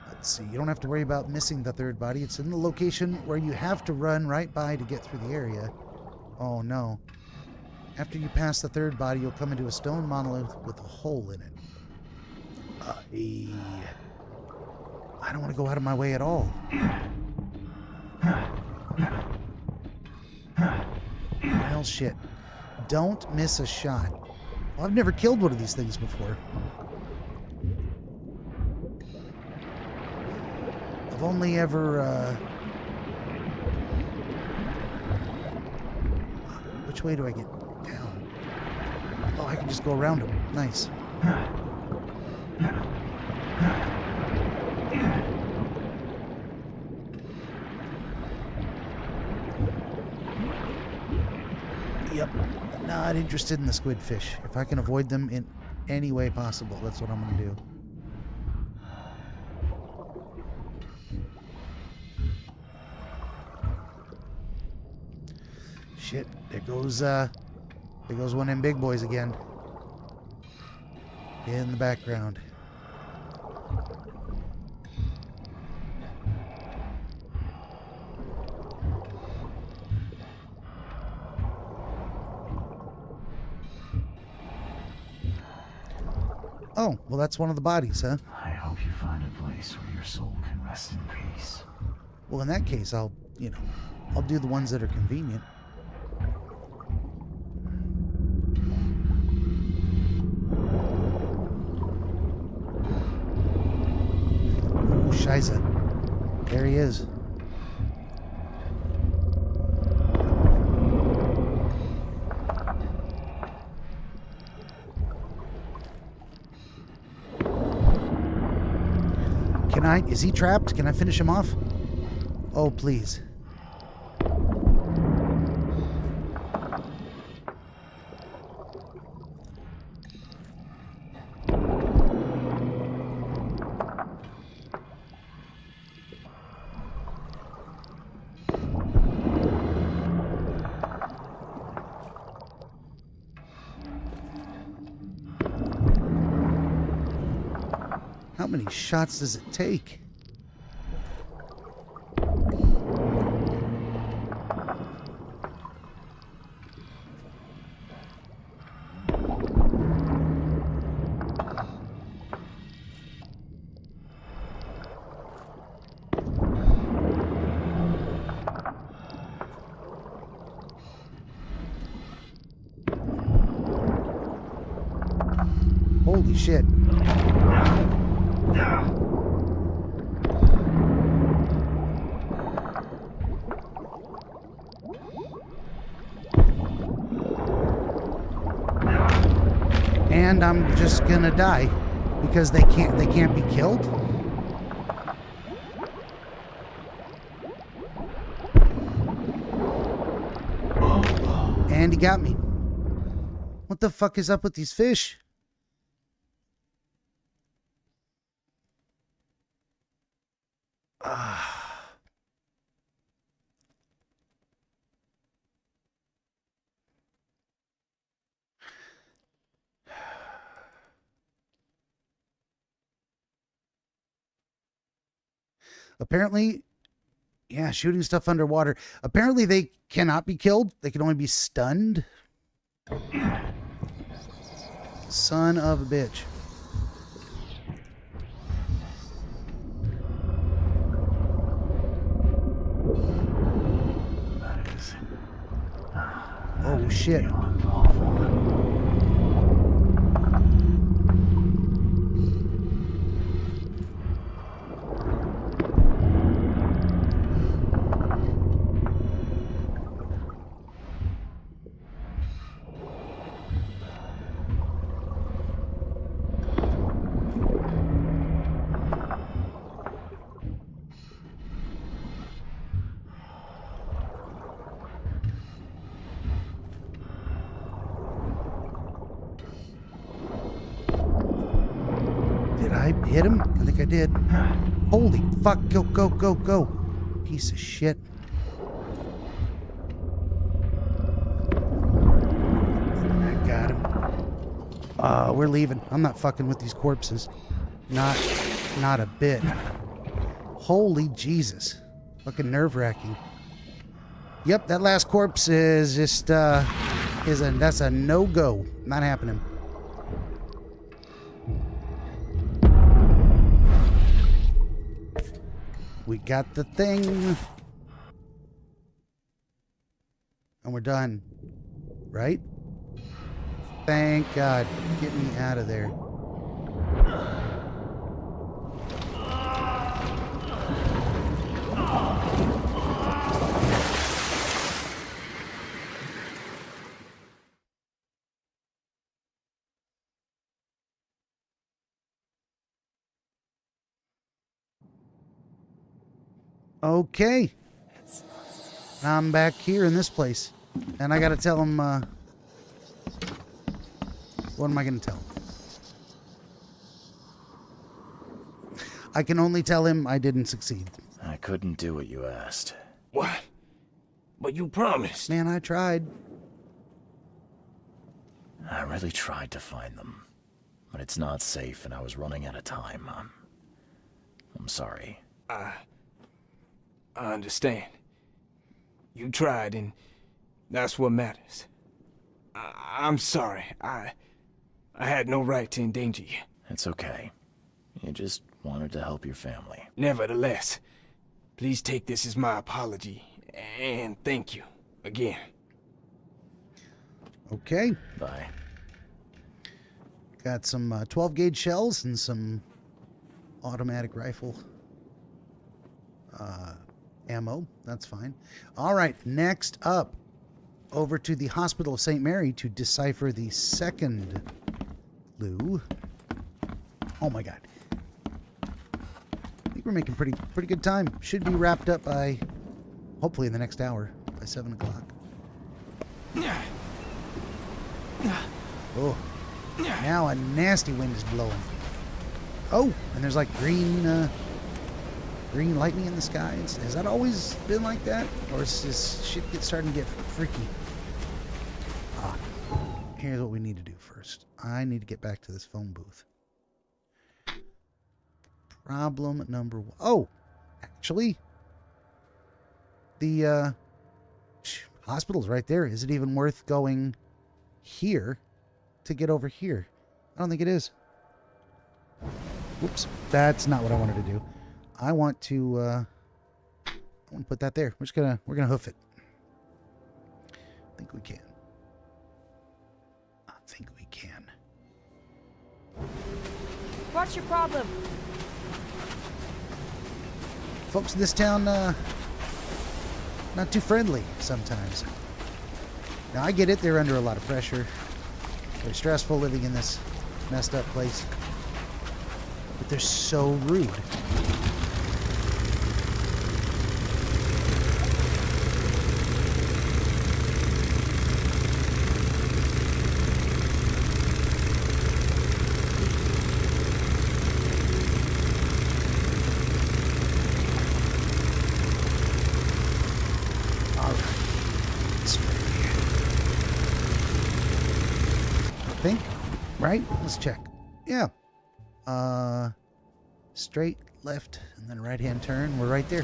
Let's see. You don't have to worry about missing the third body. It's in the location where you have to run right by to get through the area. Oh, no. After you pass the third body, you'll come into a stone monolith with a hole in it. I don't want to go out of my way at all. Well, shit. Don't miss a shot. Well, I've never killed one of these things before. I've only ever, Which way do I get down? Oh, I can just go around them. Nice. Yep. Not interested in the squidfish. If I can avoid them in any way possible, that's what I'm going to do. Shit, there goes one of them big boys again. In the background. Oh, well that's one of the bodies, huh? I hope you find a place where your soul can rest in peace. Well, in that case, I'll do the ones that are convenient. Ooh, Shiza. There he is. Is he trapped? Can I finish him off? Oh, please. How many shots does it take? Holy shit. And I'm just gonna die because they can't be killed. And he got me. What the fuck is up with these fish? Apparently, yeah, shooting stuff underwater. Apparently they cannot be killed. They can only be stunned. Son of a bitch. Oh, shit. I hit him? I think I did. Holy fuck. Go, go, go, go. Piece of shit. I got him. We're leaving. I'm not fucking with these corpses. Not a bit. Holy Jesus. Fucking nerve-wracking. Yep, that last corpse is just, that's a no-go. Not happening. We got the thing. And we're done. Right? Thank God. Get me out of there. Okay. Now I'm back here in this place. And I gotta tell him, what am I gonna tell him? I can only tell him I didn't succeed. I couldn't do what you asked. What? But you promised. Man, I tried. I really tried to find them. But it's not safe and I was running out of time. I'm sorry. I understand. You tried, and that's what matters. I'm sorry. I had no right to endanger you. It's okay. You just wanted to help your family. Nevertheless, please take this as my apology, and thank you again. Okay. Bye. Got some 12-gauge shells and some automatic rifle ammo. That's fine. All right, next up, over to the Hospital of St. Mary to decipher the second clue. Oh my God. I think we're making pretty good time. Should be wrapped up by, hopefully in the next hour, by 7 o'clock. Oh, now a nasty wind is blowing. Oh, and there's like green lightning in the sky. Has that always been like that? Or is this shit starting to get freaky? Here's what we need to do first. I need to get back to this phone booth. Problem number one. Oh, actually, the hospital's right there. Is it even worth going here to get over here? I don't think it is. Whoops, that's not what I wanted to do. I want to put that there. We're gonna hoof it. I think we can. What's your problem? Folks in this town, not too friendly sometimes. Now I get it, they're under a lot of pressure. Very stressful living in this messed up place. But they're so rude. Right? Let's check. Yeah. Straight, left, and then right-hand turn. We're right there.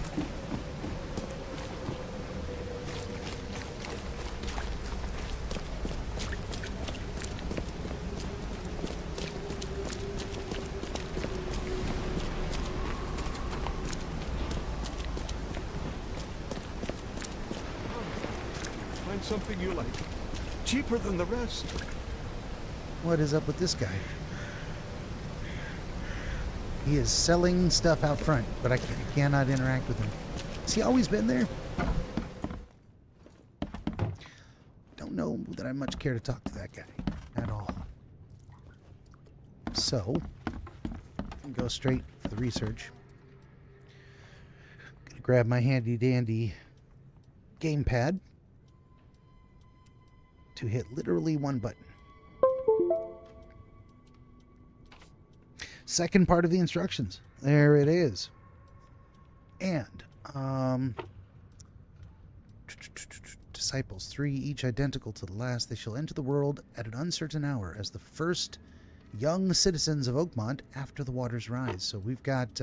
Find something you like. Cheaper than the rest. What is up with this guy? He is selling stuff out front, but I cannot interact with him. Has he always been there? Don't know that I much care to talk to that guy at all. So, I can go straight for the research. Gonna grab my handy dandy gamepad to hit literally one button. Second part of the instructions. There it is. And, disciples, 3, each identical to the last. They shall enter the world at an uncertain hour as the first young citizens of Oakmont after the waters rise. So we've got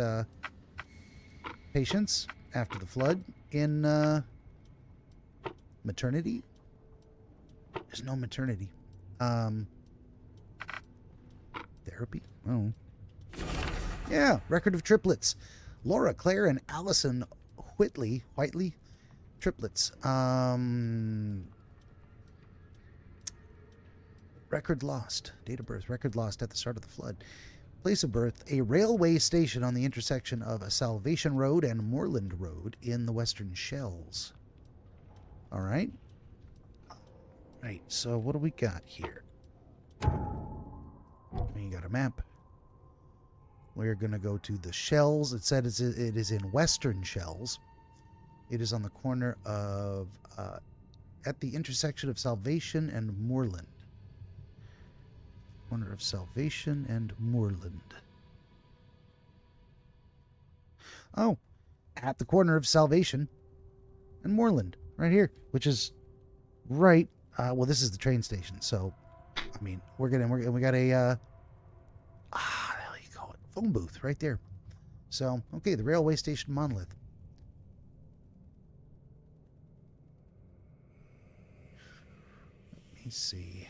patients after the flood in maternity. There's no maternity. Therapy? Oh. Yeah, record of triplets. Laura, Claire, and Allison Whitley. Triplets. Record lost. Date of birth. Record lost at the start of the flood. Place of birth, a railway station on the intersection of a Salvation Road and Moorland Road in the Western Shells. All right. Right, so what do we got here? We got a map. We're going to go to the Shells. It said it is in Western Shells. It is on the corner of, at the intersection of Salvation and Moorland. Corner of Salvation and Moorland. Oh, at the corner of Salvation and Moorland, right here, which is right. Well, this is the train station, so I mean, we got a how the hell you call it? Phone booth right there. So, okay, the railway station monolith. Let me see.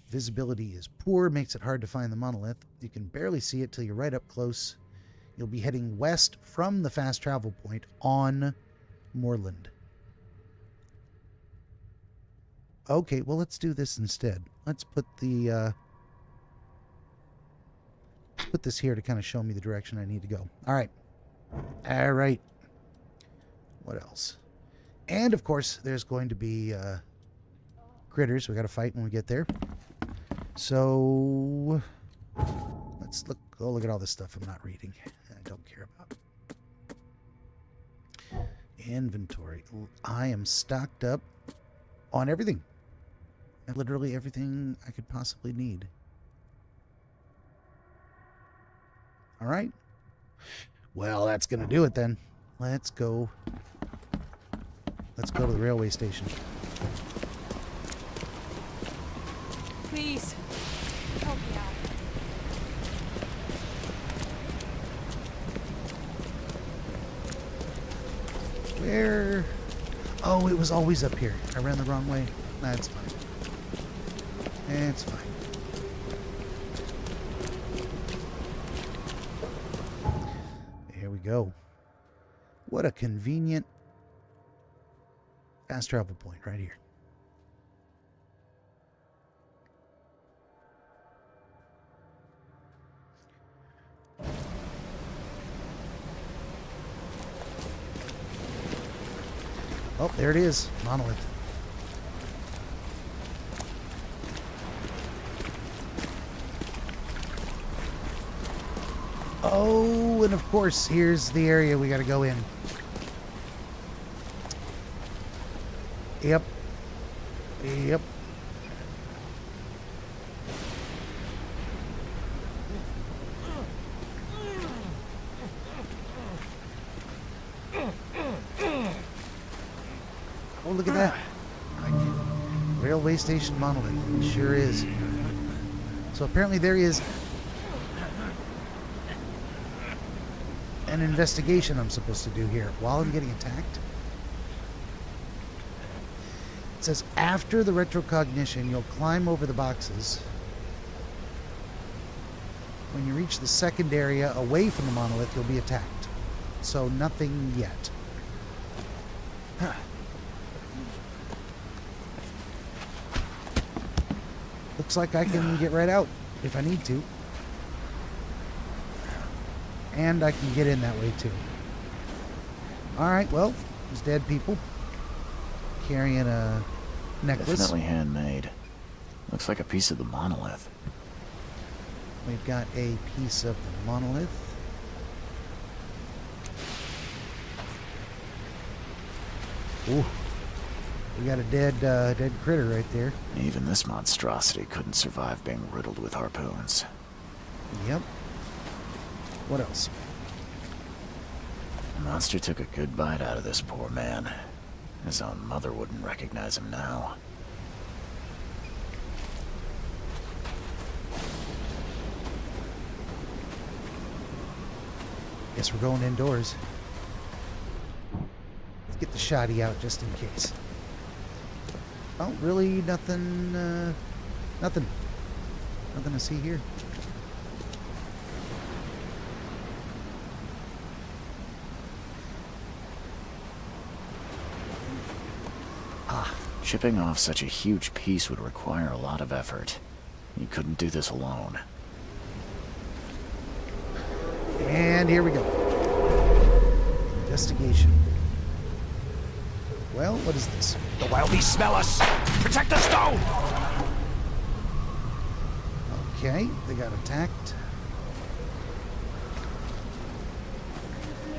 Visibility is poor, makes it hard to find the monolith. You can barely see it till you're right up close. You'll be heading west from the fast travel point on Moorland. Okay, well, let's do this instead. Let's put the let's put this here to kind of show me the direction I need to go. All right. All right. What else? And of course, there's going to be critters we got to fight when we get there. So let's look at all this stuff I'm not reading. I don't care about. Inventory. I am stocked up on everything. Literally everything I could possibly need. All right. Well, that's going to do it then. Let's go. Let's go to the railway station. Please, help me out. Where? Oh, it was always up here. I ran the wrong way. That's fine. It's fine. There we go. What a convenient fast travel point right here. Oh, there it is. Monolith. Oh, and of course, here's the area we got to go in. Yep. Yep. Oh, look at that. Railway station monolith. It sure is. So apparently there is an investigation I'm supposed to do here while I'm getting attacked. It says after the retrocognition, you'll climb over the boxes. When you reach the second area away from the monolith, you'll be attacked. So nothing yet. Looks like I can get right out if I need to. And I can get in that way too. Alright, well, there's dead people carrying a necklace. Definitely handmade. Looks like a piece of the monolith. We've got a piece of the monolith. Ooh. We got a dead critter right there. Even this monstrosity couldn't survive being riddled with harpoons. Yep. What else? The monster took a good bite out of this poor man. His own mother wouldn't recognize him now. Guess we're going indoors. Let's get the shoddy out just in case. Oh, really? Nothing, nothing. Nothing to see here. Shipping off such a huge piece would require a lot of effort. You couldn't do this alone. And here we go. Investigation. Well, what is this? The wild beasts smell us! Protect the stone! Okay, they got attacked.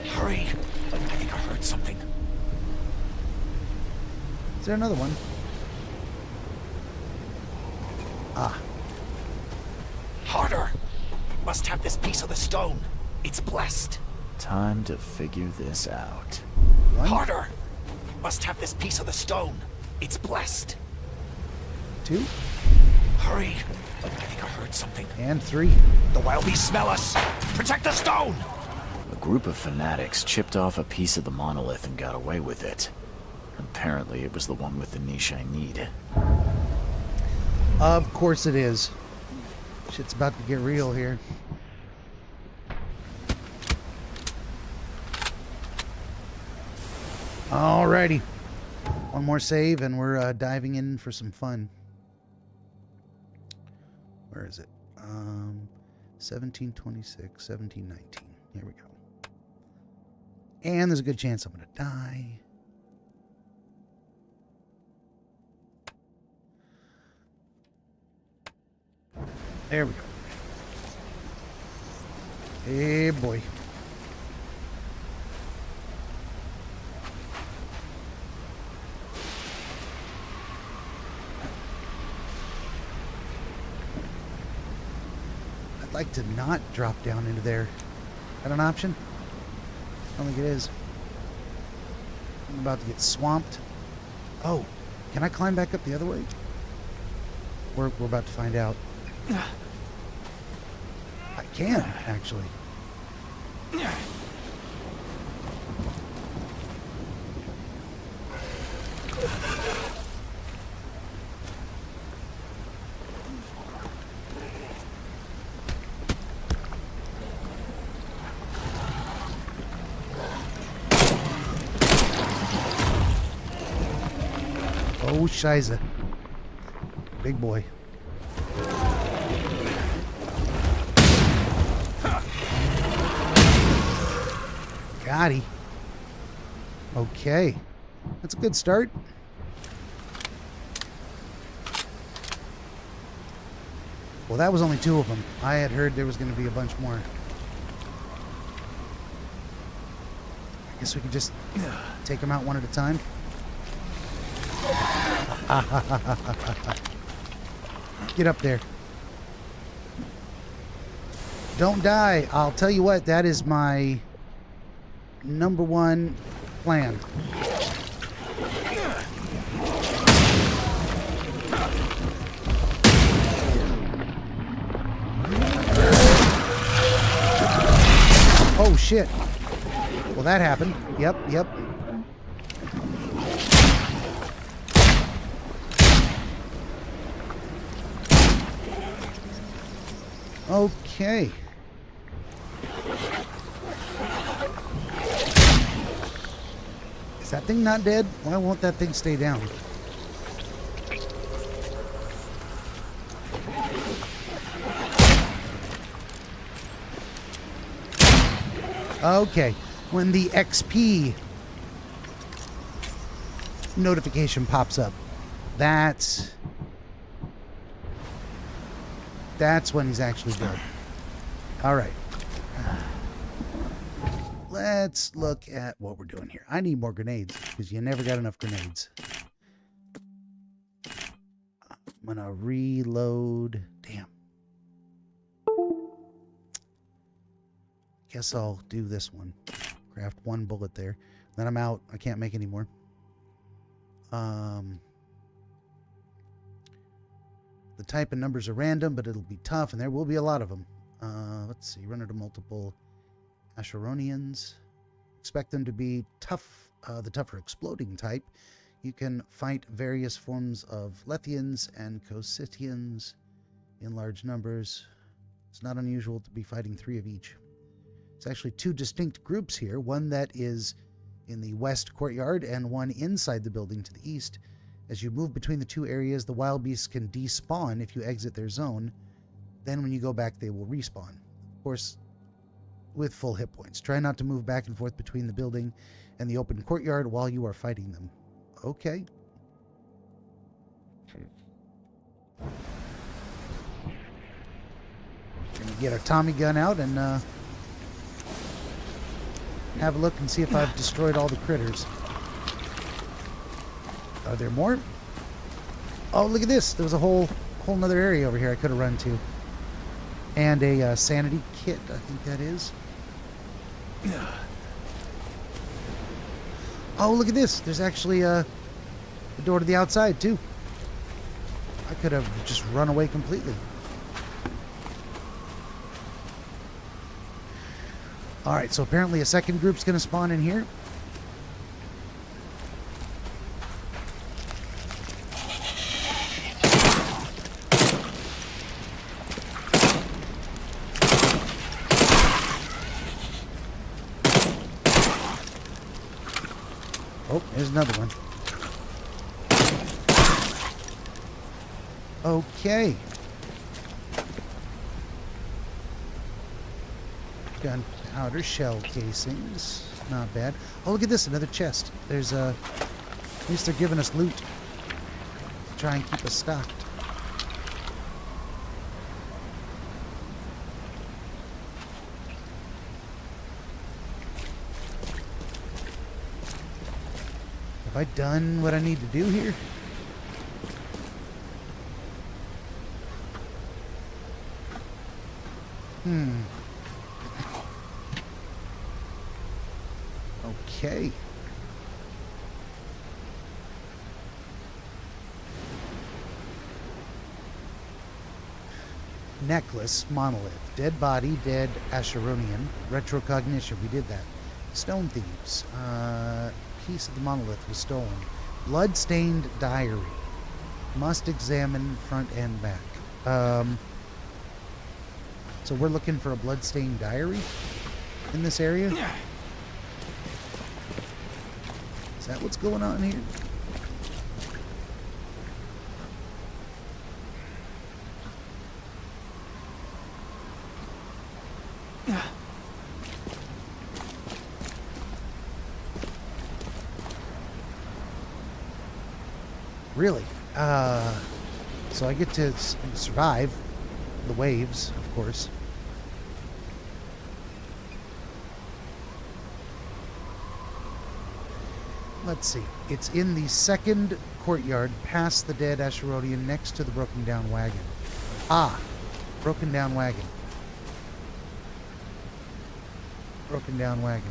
Hurry! I think I heard something. Is there another one? Ah. Harder! We must have this piece of the stone. It's blessed. Time to figure this out. One, Harder! We must have this piece of the stone. It's blessed. 2, Hurry! I think I heard something. and 3. The wild beasts smell us! Protect the stone! A group of fanatics chipped off a piece of the monolith and got away with it. Apparently it was the one with the niche I need. Of course it is. Shit's about to get real here. Alrighty. One more save and we're diving in for some fun. Where is it? 1726, 1719. Here we go. And there's a good chance I'm going to die. There we go. Hey, boy. I'd like to not drop down into there. Is that an option? I don't think it is. I'm about to get swamped. Oh, can I climb back up the other way? We're about to find out. I can, actually. Oh, Shiza. Big boy. Got he. Okay. That's a good start. Well, that was only 2 of them. I had heard there was going to be a bunch more. I guess we could just take them out one at a time. Get up there. Don't die. I'll tell you what, that is my #1 plan. Oh shit. Well, that happened. Yep. Okay. Is that thing not dead? Why won't that thing stay down? Okay. When the XP notification pops up, that's when he's actually dead. All right. Let's look at what we're doing here. I need more grenades because you never got enough grenades. I'm going to reload. Damn. Guess I'll do this one. Craft 1 bullet there. Then I'm out. I can't make any more. The type and numbers are random, but it'll be tough, and there will be a lot of them. Let's see. Runner to multiple Asheronians. Expect them to be tough, the tougher exploding type. You can fight various forms of Lethians and Cositians in large numbers. It's not unusual to be fighting 3 of each. It's actually 2 distinct groups here, one that is in the west courtyard and one inside the building to the east. As you move between the 2 areas, the wild beasts can despawn if you exit their zone. Then when you go back, they will respawn. Of course, with full hit points. Try not to move back and forth between the building and the open courtyard while you are fighting them. Okay. Gonna get our Tommy gun out and have a look and see if I've destroyed all the critters. Are there more? Oh, look at this. There was a whole nother area over here I could have run to. And a sanity kit, I think that is. Oh, look at this. There's actually a door to the outside, too. I could have just run away completely. Alright, so apparently a second group's going to spawn in here. Oh, there's another one. Okay. Gunpowder shell casings. Not bad. Oh, look at this. Another chest. There's a... At least they're giving us loot. To try and keep us stocked. Have I done what I need to do here? Okay. Necklace, monolith. Dead body, dead Asheronian. Retrocognition, we did that. Stone thieves. Piece of the monolith was stolen. Blood-stained diary. Must examine front and back. So we're looking for a blood-stained diary in this area? Is that what's going on here? Really? So I get to survive the waves, of course. Let's see. It's in the second courtyard, past the dead Asherodian, next to the broken down wagon. Ah, broken down wagon. Broken down wagon.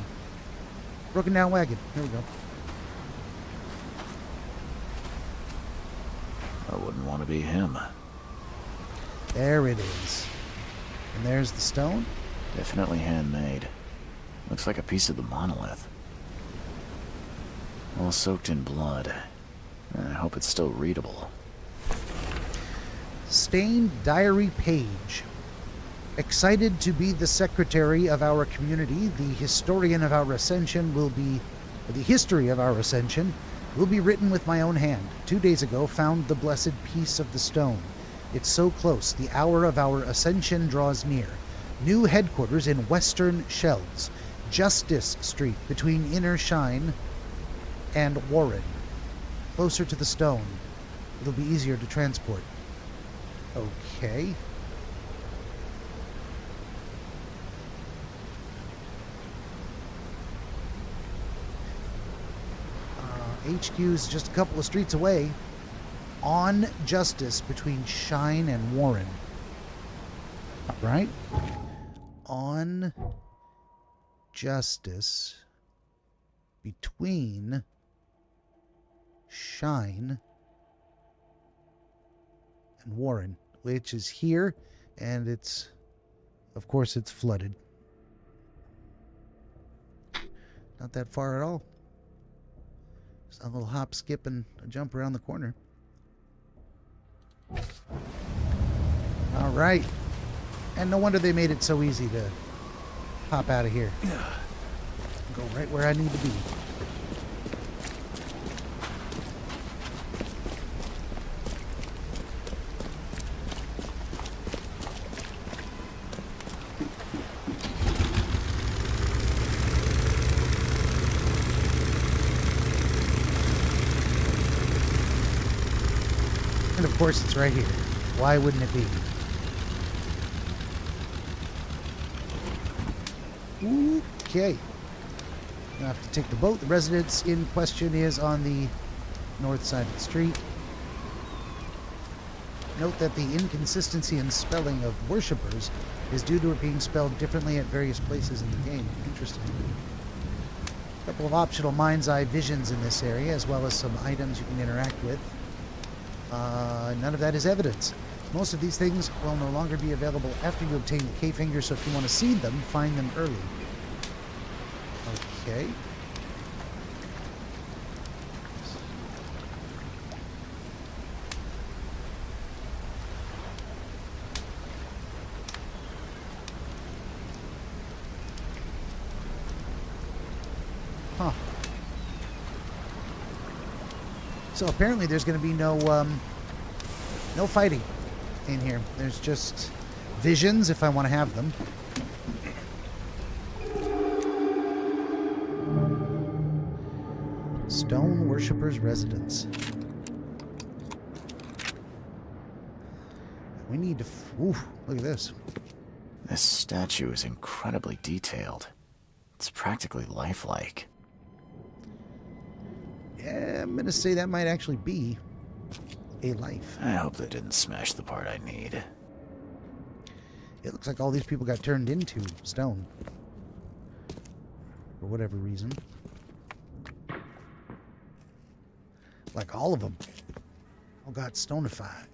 Broken down wagon. Here we go. I wouldn't want to be him. There it is. And there's the stone. Definitely handmade. Looks like a piece of the monolith. All soaked in blood. I hope it's still readable. Stained diary page. Excited to be the secretary of our community, the historian of our ascension will be... The history of our ascension will be written with my own hand. 2 days ago, found the blessed piece of the stone. It's so close. The hour of our ascension draws near. New headquarters in Western Shells. Justice Street, between Inner Shine and Warren. Closer to the stone. It'll be easier to transport. Okay. HQ is just a couple of streets away. On Justice, between Shine and Warren. All right. On Justice, between Shine and Warren, which is here, and it's, of course, it's flooded. Not that far at all. Just a little hop, skip, and a jump around the corner. All right. And no wonder they made it so easy to pop out of here. Go right where I need to be. And of course, it's right here. Why wouldn't it be? Okay. I have to take the boat. The residence in question is on the north side of the street. Note that the inconsistency in spelling of worshippers is due to it being spelled differently at various places in the game. Interesting. A couple of optional mind's eye visions in this area, as well as some items you can interact with. None of that is evidence. Most of these things will no longer be available after you obtain the K-Finger, so if you want to see them, find them early. Okay. Huh. So apparently there's going to be no fighting in here. There's just visions if I want to have them. Stone Worshipper's Residence. We need to... Ooh, look at this. This statue is incredibly detailed. It's practically lifelike. Yeah, I'm going to say that might actually be a life. I hope they didn't smash the part I need. It looks like all these people got turned into stone. For whatever reason. Like all of them. All got stonified.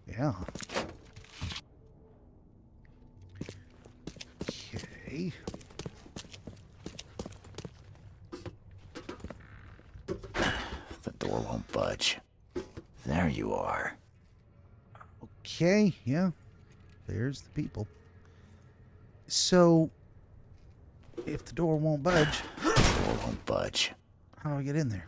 Yeah. Okay. The door won't budge. There you are. Okay, yeah. There's the people. So, if the door won't budge... The door won't budge. How do I get in there?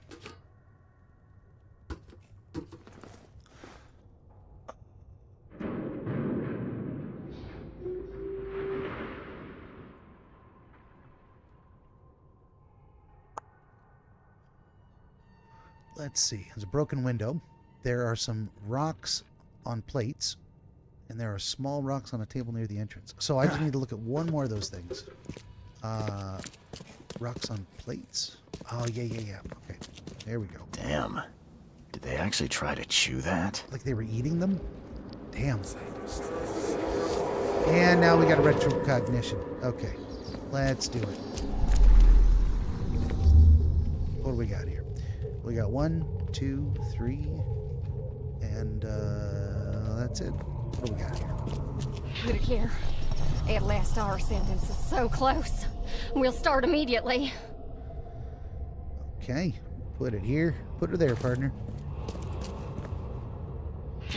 Let's see. There's a broken window. There are some rocks on plates. And there are small rocks on a table near the entrance. So I just need to look at one more of those things. Rocks on plates. Oh, yeah. Okay. There we go. Damn. Did they actually try to chew that? Like they were eating them? Damn. And now we got a retrocognition. Okay. Let's do it. What do we got here? We got 1, 2, 3, and that's it. What do we got here? Put it here. At last, our sentence is so close. We'll start immediately. Okay. Put it here. Put her there, partner.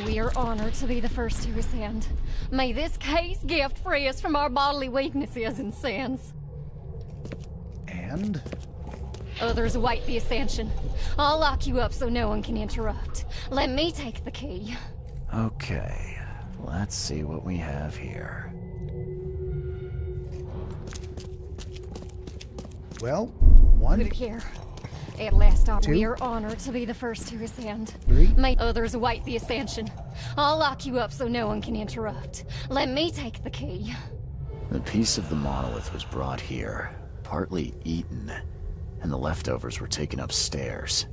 We are honored to be the first to ascend. May this case gift free us from our bodily weaknesses and sins. And? Others await the ascension. I'll lock you up so no one can interrupt. Let me take the key. Okay. Let's see what we have here. Well, Put it 1, here. At last, 2, we are honored to be the first to ascend. 3. May others await the ascension. I'll lock you up so no one can interrupt. Let me take the key. The piece of the monolith was brought here, partly eaten, and the leftovers were taken upstairs.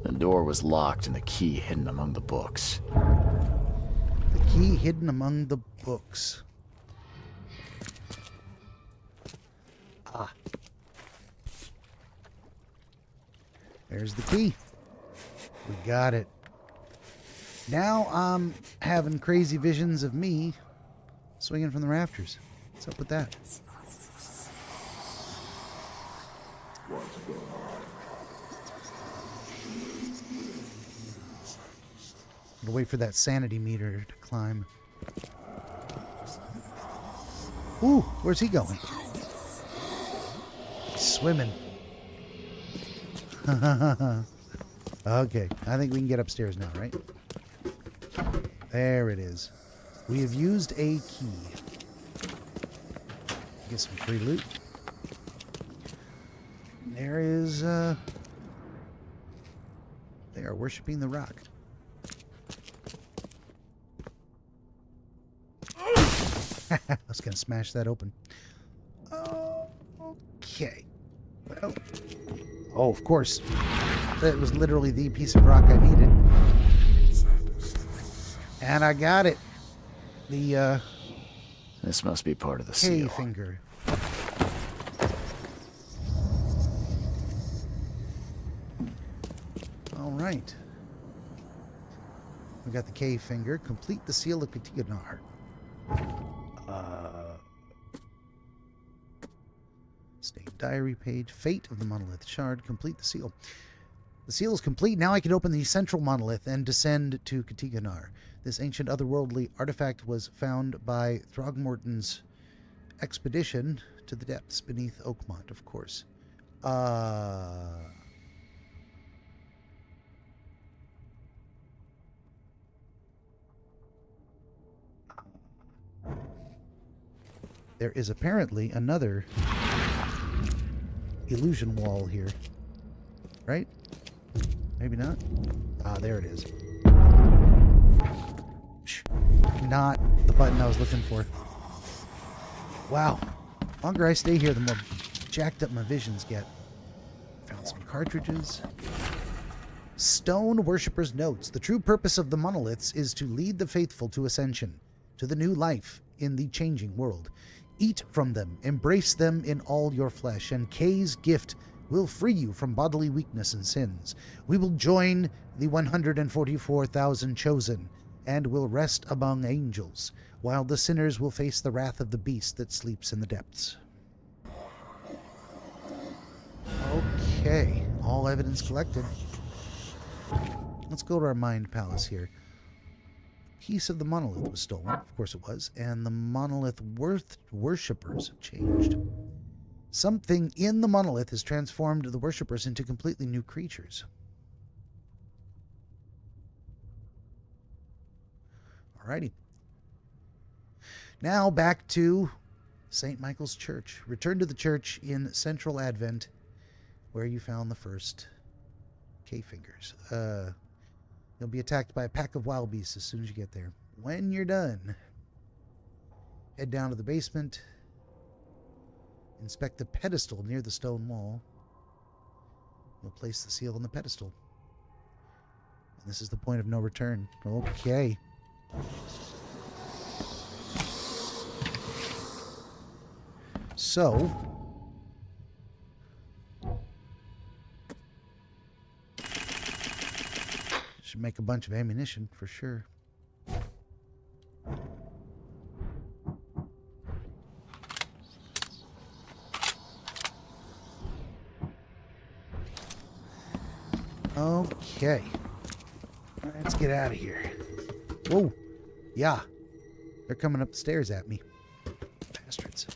The door was locked and the key hidden among the books. The key hidden among the books. Ah. There's the key. We got it. Now I'm having crazy visions of me Swinging from the rafters. What's up with that? Gotta wait for that sanity meter to climb. Ooh, where's he going? He's swimming. Okay, I think we can get upstairs now, right? There it is. We have used a key. Get some free loot. There is, they are worshiping the rock. I was going to smash that open. Okay. Well, oh, of course. That was literally the piece of rock I needed. And I got it. The, This must be part of the K seal. finger. All right. We got the K finger. Complete the seal of Katiganar. State diary page. Fate of the monolith shard. Complete the seal. The seal is complete. Now I can open the central monolith and descend to Katiganar. This ancient otherworldly artifact was found by Throgmorton's expedition to the depths beneath Oakmont, of course. There is apparently another illusion wall here. Right? Maybe not? Ah, there it is. Not the button I was looking for. Wow. The longer I stay here, the more jacked up my visions get. Found some cartridges. Stone Worshipper's Notes. The true purpose of the monoliths is to lead the faithful to ascension, to the new life in the changing world. Eat from them, embrace them in all your flesh, and Kay's gift will free you from bodily weakness and sins. We will join the 144,000 chosen, and will rest among angels, while the sinners will face the wrath of the beast that sleeps in the depths. Okay, all evidence collected. Let's go to our mind palace here. A piece of the monolith was stolen, of course it was, and the monolith worshippers have changed. Something in the monolith has transformed the worshippers into completely new creatures. Alrighty. Now back to St. Michael's Church. Return to the church in Central Advent, where you found the first K-fingers. You'll be attacked by a pack of wild beasts as soon as you get there. When you're done, head down to the basement. Inspect the pedestal near the stone wall. You'll place the seal on the pedestal. And this is the point of no return. Okay. So, should make a bunch of ammunition for sure. Okay. Let's get out of here. Whoa. Yeah. They're coming up the stairs at me. Bastards.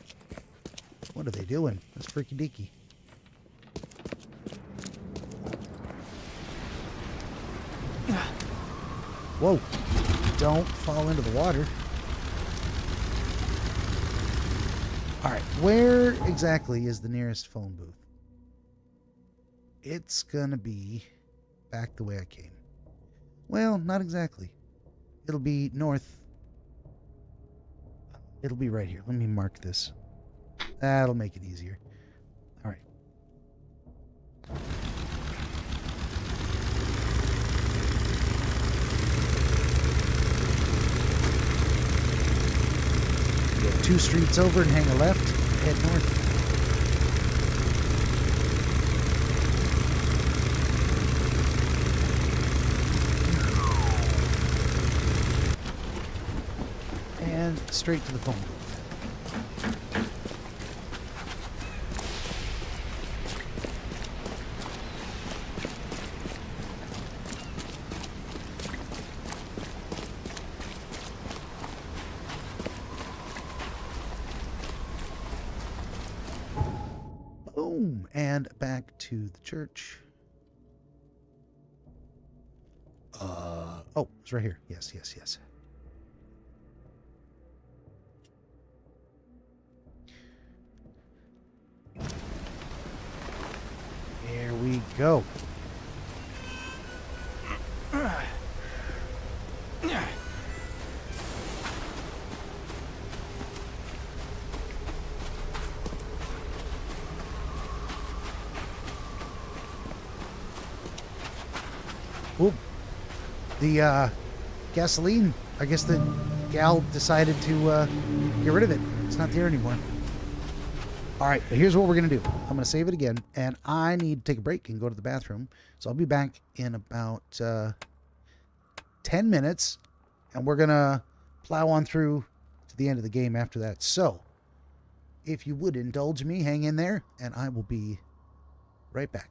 What are they doing? That's freaky deaky. Whoa. Don't fall into the water. Alright, where exactly is the nearest phone booth? It's gonna be back the way I came. Well, not exactly. It'll be north. It'll be right here. Let me mark this. That'll make it easier. Alright. Go 2 streets over and hang a left. Head north. And straight to the phone booth. Boom, and back to the church. Oh, it's right here. Yes. There we go. Oop. The gasoline, I guess the gal decided to get rid of it. It's not there anymore. All right, but here's what we're going to do. I'm going to save it again, and I need to take a break and go to the bathroom. So I'll be back in about 10 minutes, and we're going to plow on through to the end of the game after that. So if you would indulge me, hang in there, and I will be right back.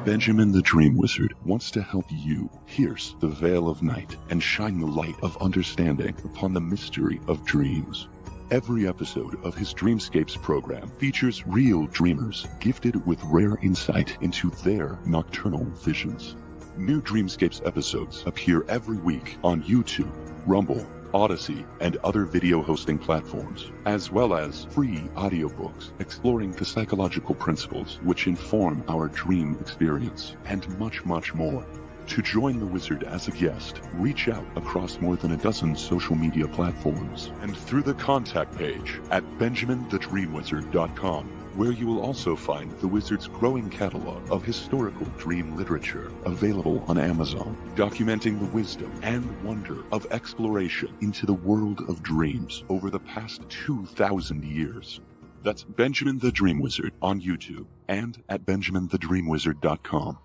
Benjamin the Dream Wizard wants to help you pierce the veil of night and shine the light of understanding upon the mystery of dreams. Every episode of his Dreamscapes program features real dreamers gifted with rare insight into their nocturnal visions. New Dreamscapes episodes appear every week on YouTube, Rumble, Odyssey, and other video hosting platforms, as well as free audiobooks exploring the psychological principles which inform our dream experience, and much, much more. To join the Wizard as a guest, reach out across more than a dozen social media platforms and through the contact page at BenjaminTheDreamWizard.com, where you will also find the Wizard's growing catalog of historical dream literature available on Amazon, documenting the wisdom and wonder of exploration into the world of dreams over the past 2,000 years. That's Benjamin the Dream Wizard on YouTube and at BenjaminTheDreamWizard.com.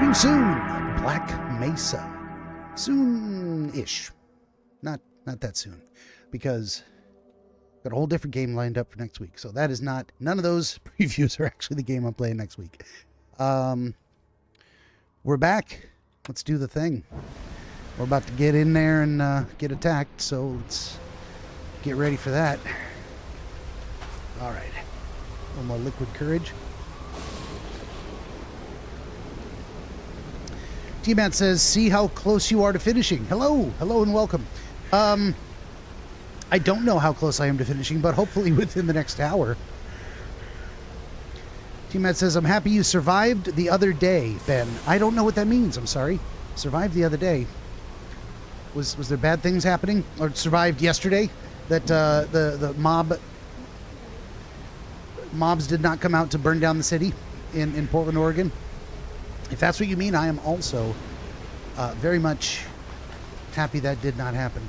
Coming soon, Black Mesa. Soon-ish. Not that soon, because I've got a whole different game lined up for next week. So that is not, none of those previews are actually the game I'm playing next week. We're back. Let's do the thing. We're about to get in there and get attacked, so let's get ready for that. All right. A little more liquid courage. T-Matt says, see how close you are to finishing. Hello and welcome. I don't know how close I am to finishing, but hopefully within the next hour. T-Matt says, I'm happy you survived the other day, Ben. I don't know what that means. I'm sorry. Survived the other day. Was there bad things happening? Or survived yesterday? That the mobs did not come out to burn down the city in Portland, Oregon? If that's what you mean, I am also very much happy that did not happen.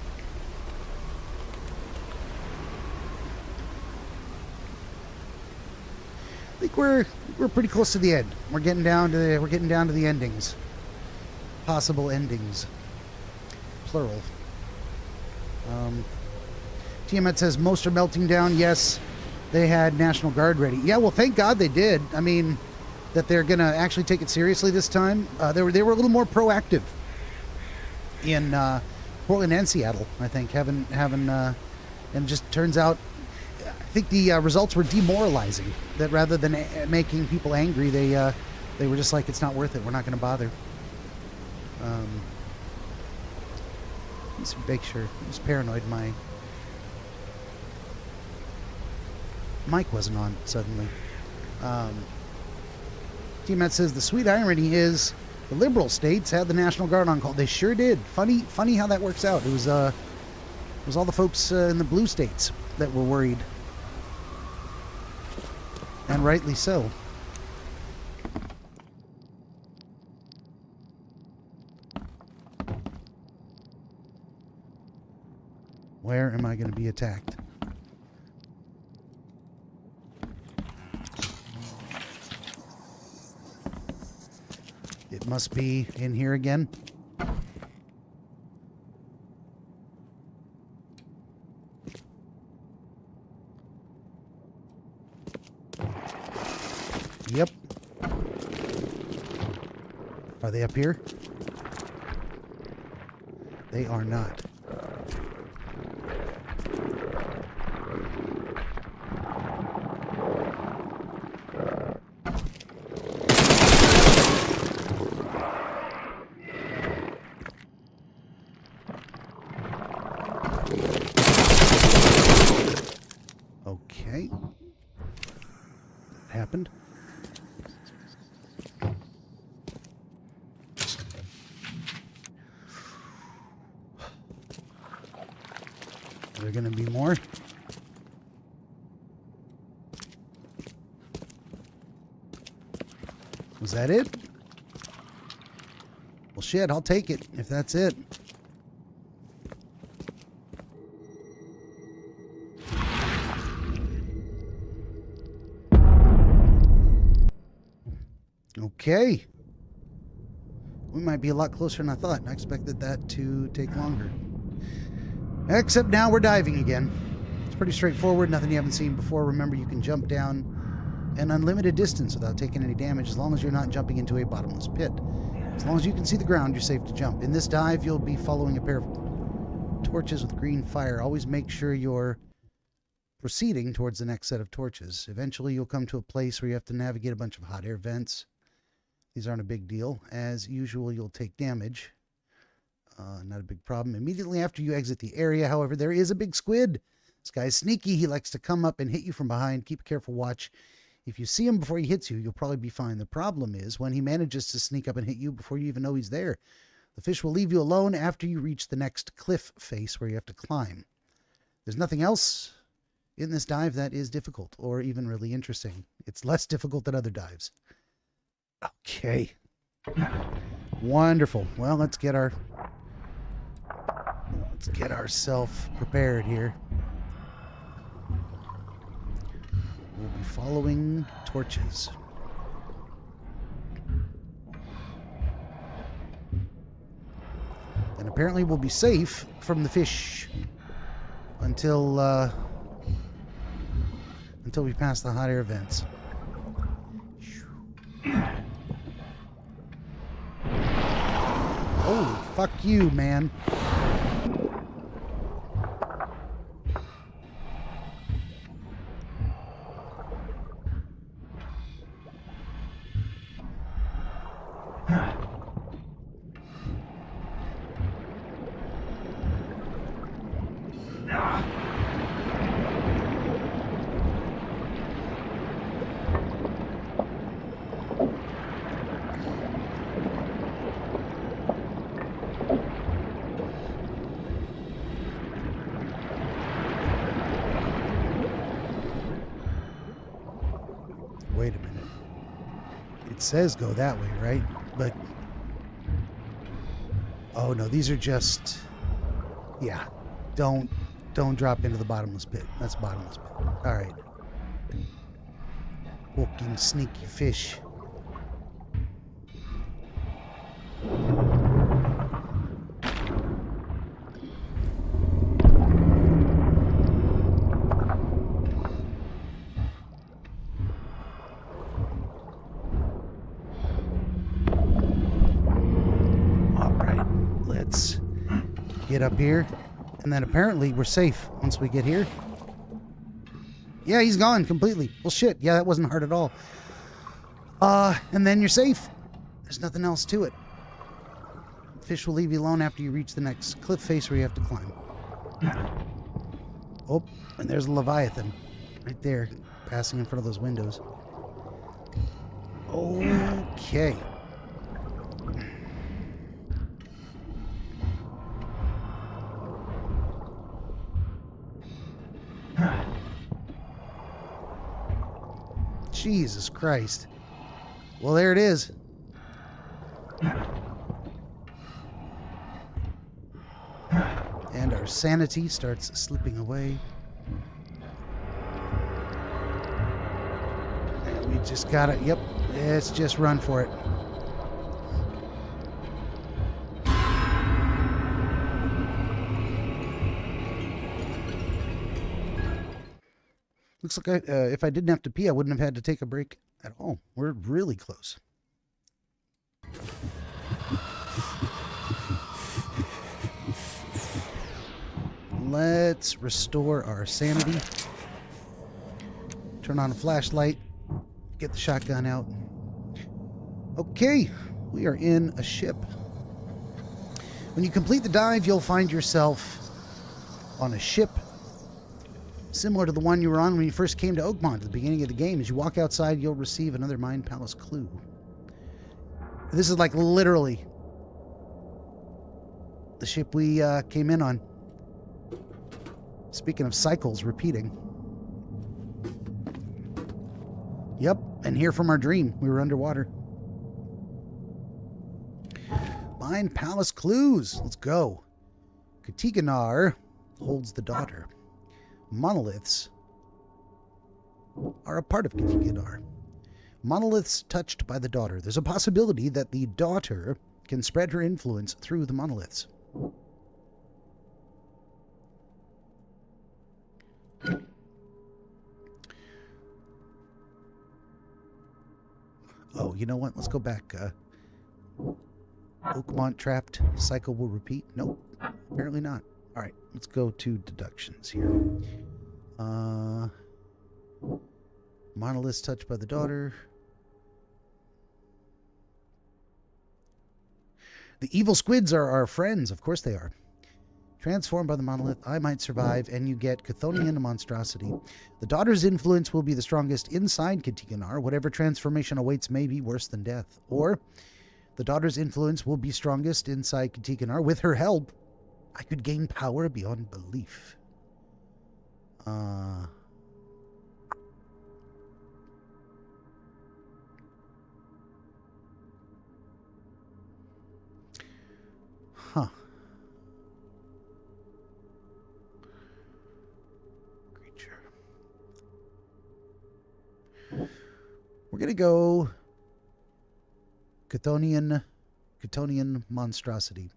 I think we're pretty close to the end. We're getting down to the endings. Possible endings. Plural. Tiamat says most are melting down. Yes, they had National Guard ready. Yeah, well, thank God they did. I mean, that they're gonna actually take it seriously this time. They were a little more proactive in Portland and Seattle, I think, having and it just turns out, I think the results were demoralizing. That rather than making people angry, they were just like, it's not worth it. We're not going to bother. Let's make sure. I was paranoid. My mic wasn't on suddenly. T-Matt says the sweet irony is the liberal states had the National Guard on call. They sure did. Funny how that works out. It was all the folks in the blue states that were worried, and rightly so. Where am I going to be attacked? It must be in here again. Yep. Are they up here? They are not. Okay. That happened. Are there going to be more? Was that it? Well, shit, I'll take it if that's it. Okay. We might be a lot closer than I thought. I expected that to take longer. Except now we're diving again. It's pretty straightforward, nothing you haven't seen before. Remember, you can jump down an unlimited distance without taking any damage as long as you're not jumping into a bottomless pit. As long as you can see the ground, you're safe to jump. In this dive, you'll be following a pair of torches with green fire. Always make sure you're proceeding towards the next set of torches. Eventually, you'll come to a place where you have to navigate a bunch of hot air vents. These aren't a big deal. As usual, you'll take damage. Not a big problem. Immediately after you exit the area, however, there is a big squid. This guy's sneaky. He likes to come up and hit you from behind. Keep a careful watch. If you see him before he hits you, you'll probably be fine. The problem is when he manages to sneak up and hit you before you even know he's there. The fish will leave you alone after you reach the next cliff face where you have to climb. There's nothing else in this dive that is difficult or even really interesting. It's less difficult than other dives. Okay. Wonderful. Well, let's get ourselves prepared here. We'll be following torches. And apparently we'll be safe from the fish until we pass the hot air vents. Holy fuck you, man. Wait a minute. It says go that way, right? But... oh no, these are just... yeah. Don't drop into the bottomless pit. That's bottomless pit. Alright. Walking sneaky fish. Get up here, and then apparently we're safe once we get here. Yeah, he's gone completely. Well, shit. Yeah, that wasn't hard at all. And then you're safe. There's nothing else to it. Fish will leave you alone after you reach the next cliff face where you have to climb. Oh, and there's a Leviathan right there, passing in front of those windows. Okay. Jesus Christ. Well, there it is. And our sanity starts slipping away. And we just gotta, yep, let's just run for it. Looks like if I didn't have to pee, I wouldn't have had to take a break at all. We're really close. Let's restore our sanity. Turn on a flashlight. Get the shotgun out. Okay, we are in a ship. When you complete the dive, you'll find yourself on a ship similar to the one you were on when you first came to Oakmont at the beginning of the game. As you walk outside, you'll receive another Mind Palace clue. This is like literally the ship we came in on. Speaking of cycles repeating. Yep, and here from our dream, we were underwater. Mind Palace clues. Let's go. Katiganar holds the daughter. Monoliths are a part of Katiganar. Monoliths touched by the daughter. There's a possibility that the daughter can spread her influence through the monoliths. Oh, you know what? Let's go back. Oakmont trapped. Cycle will repeat. Nope. Apparently not. All right. Let's go to deductions here. Monoliths touched by the daughter. The evil squids are our friends. Of course they are. Transformed by the monolith, I might survive, and you get Chthonian monstrosity. The daughter's influence will be the strongest inside Katiganar. Whatever transformation awaits may be worse than death. Or, the daughter's influence will be strongest inside Katiganar. With her help, I could gain power beyond belief. Huh. Creature. We're going to go Chthonian monstrosity.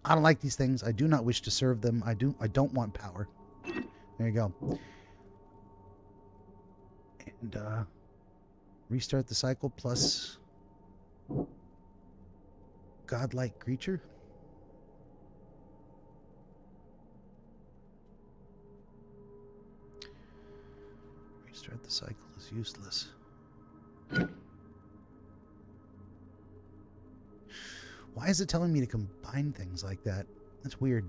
I don't like these things. I do not wish to serve them. I don't want power. There you go. And restart the cycle plus godlike creature. Restart the cycle is useless. Why is it telling me to combine things like that? That's weird.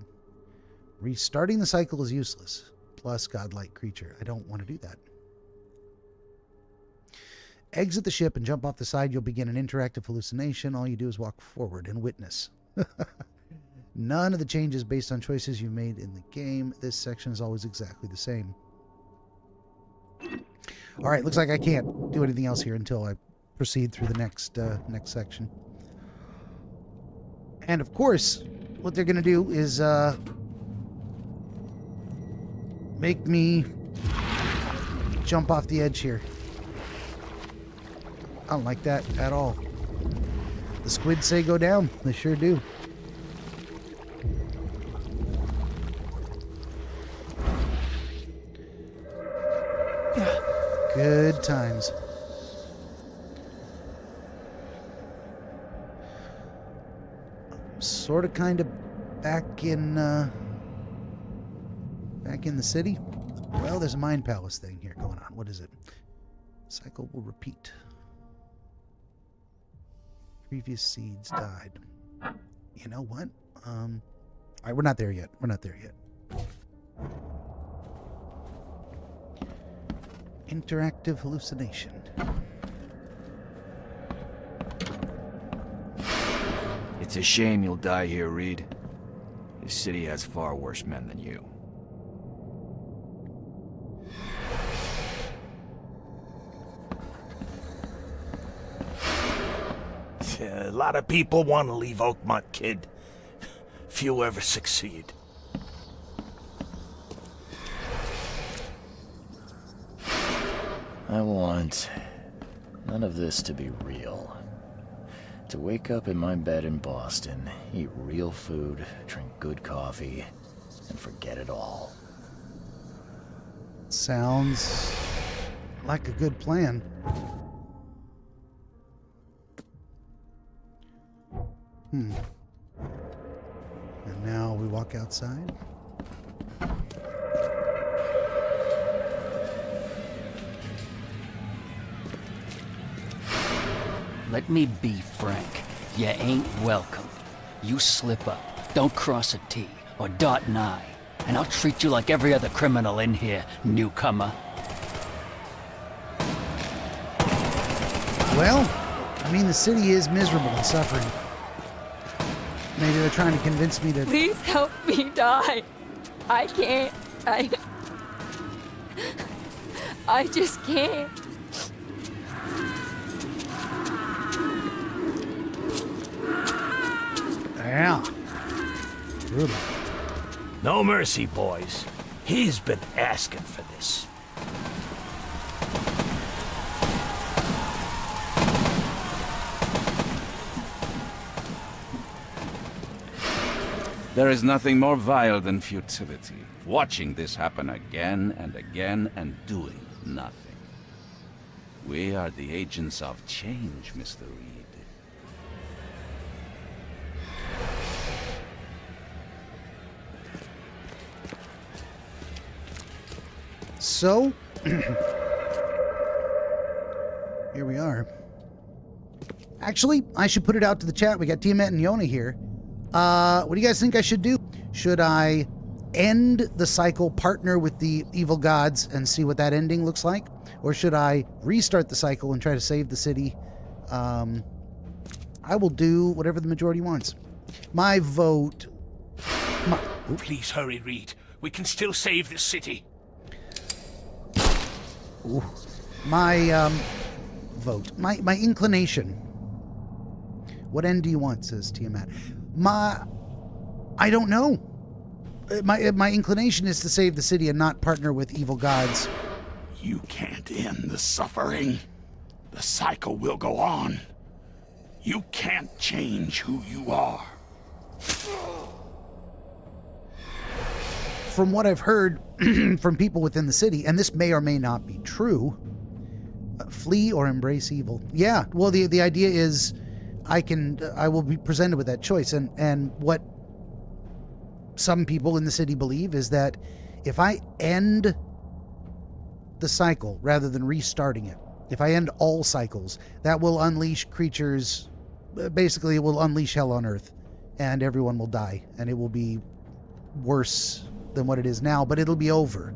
Restarting the cycle is useless. Plus godlike creature. I don't want to do that. Exit the ship and jump off the side. You'll begin an interactive hallucination. All you do is walk forward and witness. None of the changes based on choices you made in the game. This section is always exactly the same. All right, looks like I can't do anything else here until I proceed through the next section. And of course, what they're going to do is make me jump off the edge here. I don't like that at all. The squids say go down. They sure do. Good times. Sort of kind of back in the city. Well, there's a mind palace thing here going on. What is it? Cycle will repeat. Previous seeds died. You know what? All right, we're not there yet. We're not there yet. Interactive hallucination. It's a shame you'll die here, Reed. This city has far worse men than you. A lot of people want to leave Oakmont, kid. Few ever succeed. I want none of this to be real. To wake up in my bed in Boston, eat real food, drink good coffee, and forget it all. Sounds like a good plan. And now we walk outside. Let me be frank. You ain't welcome. You slip up, don't cross a T or dot an I, and I'll treat you like every other criminal in here, newcomer. Well, I mean, the city is miserable and suffering. Maybe they're trying to convince me to... Please help me die. I can't. I just can't. Yeah. Brutal. No mercy, boys. He's been asking for this. There is nothing more vile than futility. Watching this happen again and again and doing nothing. We are the agents of change, Mr. Reed. So, here we are. Actually, I should put it out to the chat. We got Tiamat and Yona here. What do you guys think I should do? Should I end the cycle, partner with the evil gods, and see what that ending looks like? Or should I restart the cycle and try to save the city? I will do whatever the majority wants. My vote... Please hurry, Reed. We can still save this city. Ooh. My vote. My inclination. What end do you want, says Tiamat. I don't know. My inclination is to save the city and not partner with evil gods. You can't end the suffering. The cycle will go on. You can't change who you are. from what I've heard from people within the city, and this may or may not be true, flee or embrace evil. Yeah, well, the idea is I will be presented with that choice, and what some people in the city believe is that if I end the cycle rather than restarting it, if I end all cycles, that will unleash creatures. Basically, it will unleash hell on Earth, and everyone will die, and it will be worse than what it is now, but it'll be over.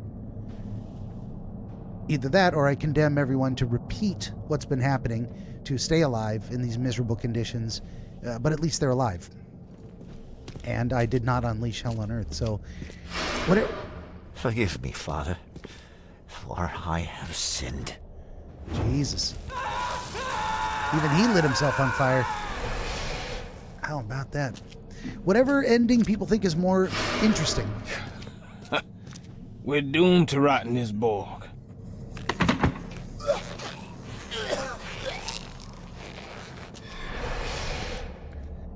Either that, or I condemn everyone to repeat what's been happening, to stay alive in these miserable conditions, but at least they're alive. And I did not unleash hell on Earth, so... Forgive me, Father, for I have sinned. Jesus. Even he lit himself on fire. How about that? Whatever ending people think is more interesting. We're doomed to rot in this Borg.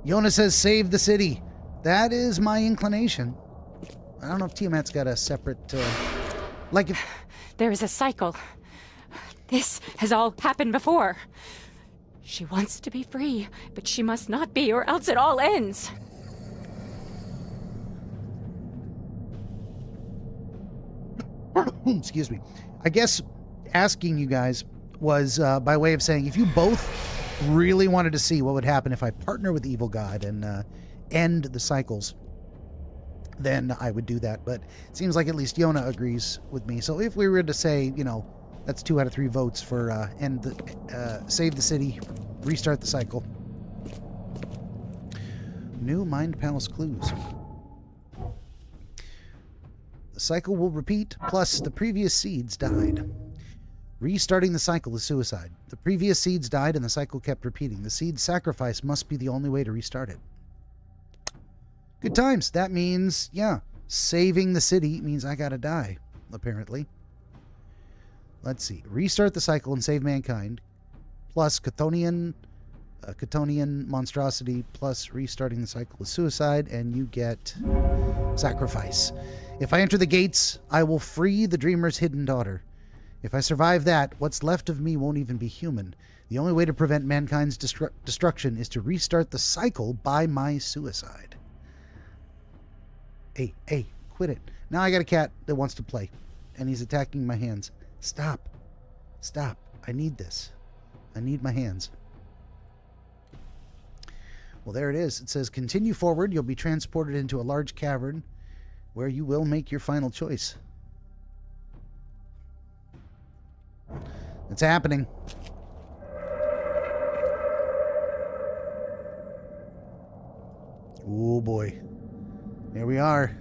Yona says, save the city. That is my inclination. I don't know if Tiamat's got a separate, like if... There is a cycle. This has all happened before. She wants to be free, but she must not be, or else it all ends. Excuse me. I guess asking you guys was by way of saying, if you both really wanted to see what would happen if I partner with the evil god and end the cycles, then I would do that. But it seems like at least Yona agrees with me. So if we were to say, you know, that's 2 out of 3 votes for save the city, restart the cycle. New Mind Palace clues. The cycle will repeat, plus the previous seeds died. Restarting the cycle is suicide. The previous seeds died and the cycle kept repeating. The seed sacrifice must be the only way to restart it. Good times. That means, yeah, saving the city means I gotta die, apparently. Let's see. Restart the cycle and save mankind, plus Chthonian monstrosity, plus restarting the cycle is suicide, and you get sacrifice. If I enter the gates, I will free the dreamer's hidden daughter. If I survive that, what's left of me won't even be human. The only way to prevent mankind's destruction is to restart the cycle by my suicide. Hey, quit it. Now I got a cat that wants to play, and he's attacking my hands. Stop. I need this. I need my hands. Well, there it is. It says, continue forward. You'll be transported into a large cavern where you will make your final choice. It's happening. Oh boy. Here we are.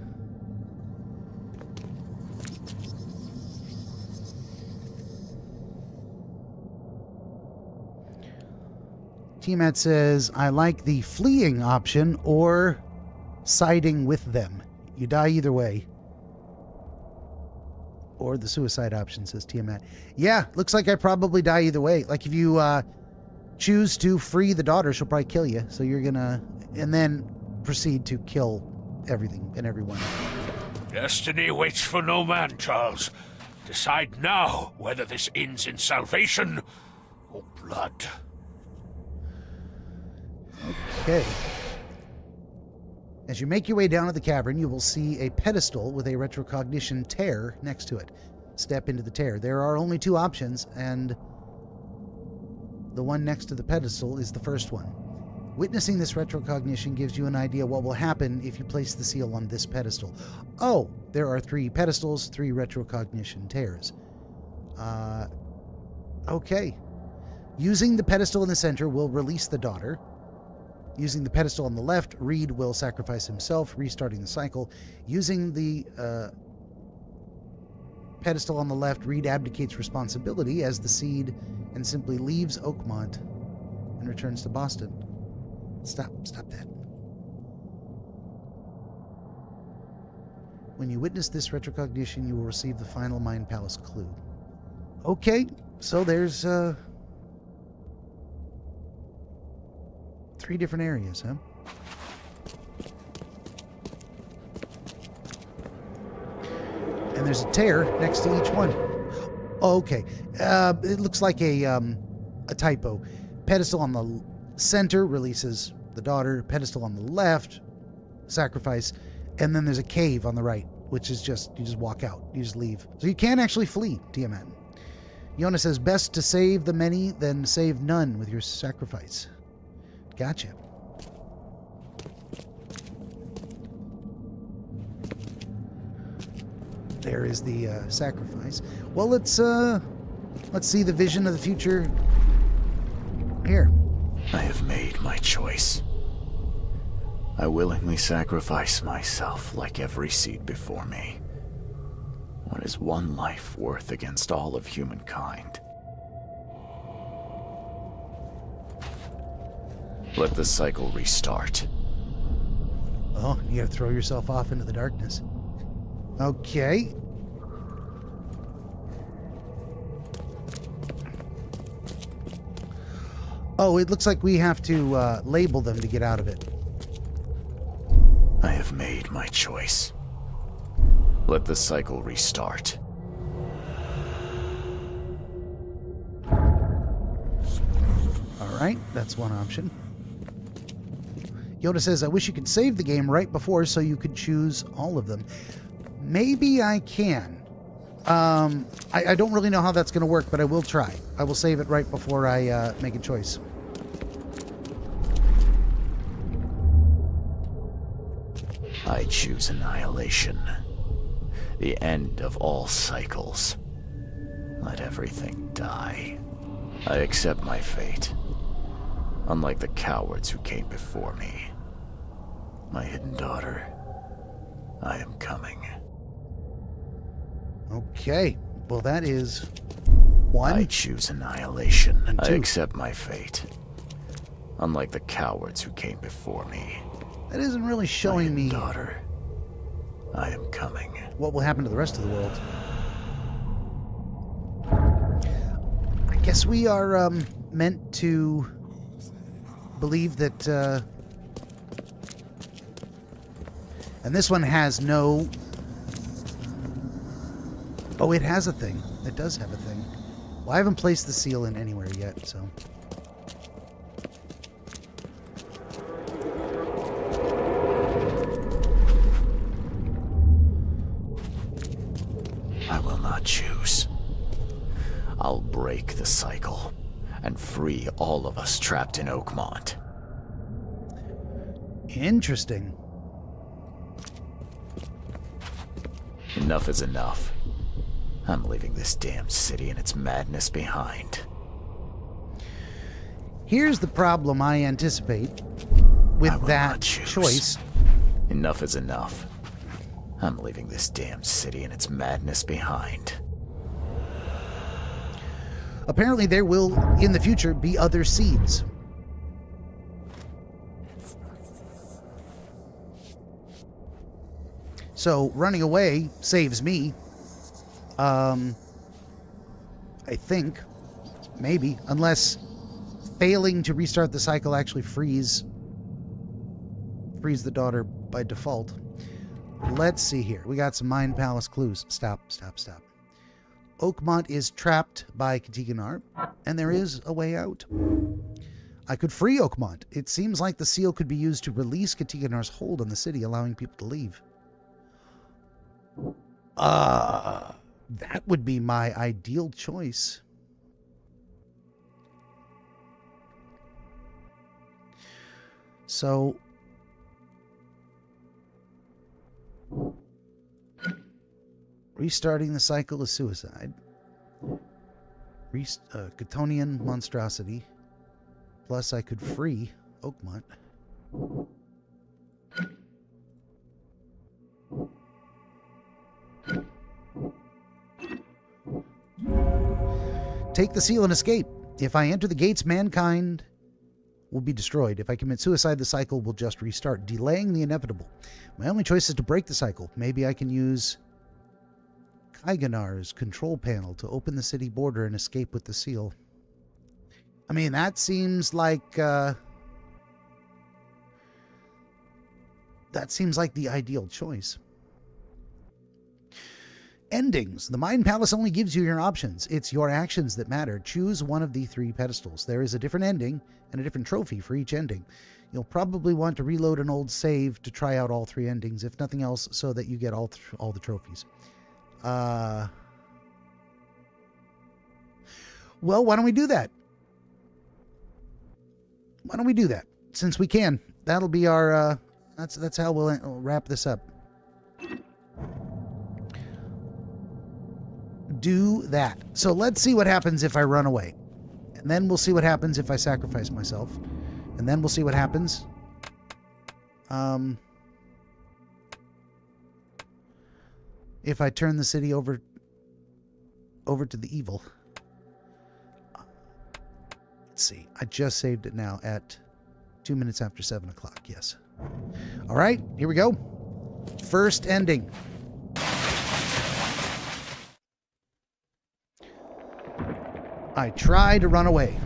Tiamat says, I like the fleeing option or siding with them. You die either way. Or the suicide option, says Tiamat. Yeah, looks like I probably die either way. Like if you choose to free the daughter, she'll probably kill you. So you're gonna, and then proceed to kill everything and everyone. Destiny waits for no man, Charles. Decide now whether this ends in salvation or blood. Okay. As you make your way down to the cavern, you will see a pedestal with a retrocognition tear next to it. Step into the tear. There are only 2 options, and the one next to the pedestal is the first one. Witnessing this retrocognition gives you an idea what will happen if you place the seal on this pedestal. Oh, there are 3 pedestals, 3 retrocognition tears. Okay. Using the pedestal in the center will release the daughter. Using the pedestal on the left, Reed will sacrifice himself, restarting the cycle. Using the pedestal on the left, Reed abdicates responsibility as the seed and simply leaves Oakmont and returns to Boston. Stop that. When you witness this retrocognition, you will receive the final Mind Palace clue. Okay, so there's 3 different areas, huh? And there's a tear next to each one. Oh, okay. It looks like a typo. Pedestal on the center releases the daughter. Pedestal on the left, sacrifice. And then there's a cave on the right, which is just, you just walk out. You just leave. So you can actually flee, Tiamat. Yona says, best to save the many than save none with your sacrifice. Gotcha. There is the sacrifice. Well, let's see the vision of the future here. I have made my choice. I willingly sacrifice myself like every seed before me. What is one life worth against all of humankind? Let the cycle restart. Oh, you gotta throw yourself off into the darkness. Okay. Oh, it looks like we have to label them to get out of it. I have made my choice. Let the cycle restart. Alright, that's one option. Yoda says, I wish you could save the game right before so you could choose all of them. Maybe I can. I don't really know how that's going to work, but I will try. I will save it right before I make a choice. I choose annihilation. The end of all cycles. Let everything die. I accept my fate. Unlike the cowards who came before me. My hidden daughter, I am coming. Okay. Well, that is one. I choose annihilation. And I two. accept my fate. Unlike the cowards who came before me. That isn't really showing me daughter, I am coming. What will happen to the rest of the world. I guess we are meant to believe that and this one has no... Oh, it has a thing. It does have a thing. Well, I haven't placed the seal in anywhere yet, so... I will not choose. I'll break the cycle and free all of us trapped in Oakmont. Interesting. Enough is enough. I'm leaving this damned city and its madness behind. Here's the problem I anticipate with that choice. Enough is enough. I'm leaving this damned city and its madness behind. Apparently there will, in the future, be other seeds. So, running away saves me. I think. Maybe. Unless failing to restart the cycle actually frees the daughter by default. Let's see here. We got some Mind Palace clues. Stop. Oakmont is trapped by Katiganar, and there is a way out. I could free Oakmont. It seems like the seal could be used to release Katiganar's hold on the city, allowing people to leave. That would be my ideal choice. So... restarting the cycle is suicide. Chthonian monstrosity. Plus, I could free Oakmont. Take the seal and escape. If I enter the gates, mankind will be destroyed. If I commit suicide, the cycle will just restart, delaying the inevitable. My only choice is to break the cycle. Maybe I can use Kaiganar's control panel to open the city border and escape with the seal. I mean, that seems like the ideal choice. Endings. The Mind Palace only gives you your options. It's your actions that matter. Choose one of the 3 pedestals. There is a different ending and a different trophy for each ending. You'll probably want to reload an old save to try out all 3 endings, if nothing else, so that you get all the trophies. Well, why don't we do that? Why don't we do that? Since we can. That'll be our, that's how we'll wrap this up. Do that. So let's see what happens if I run away. And then we'll see what happens if I sacrifice myself. And then we'll see what happens. If I turn the city over to the evil. Let's see. I just saved it now at 2 minutes after 7 o'clock. Yes. All right. Here we go. First ending. I try to run away.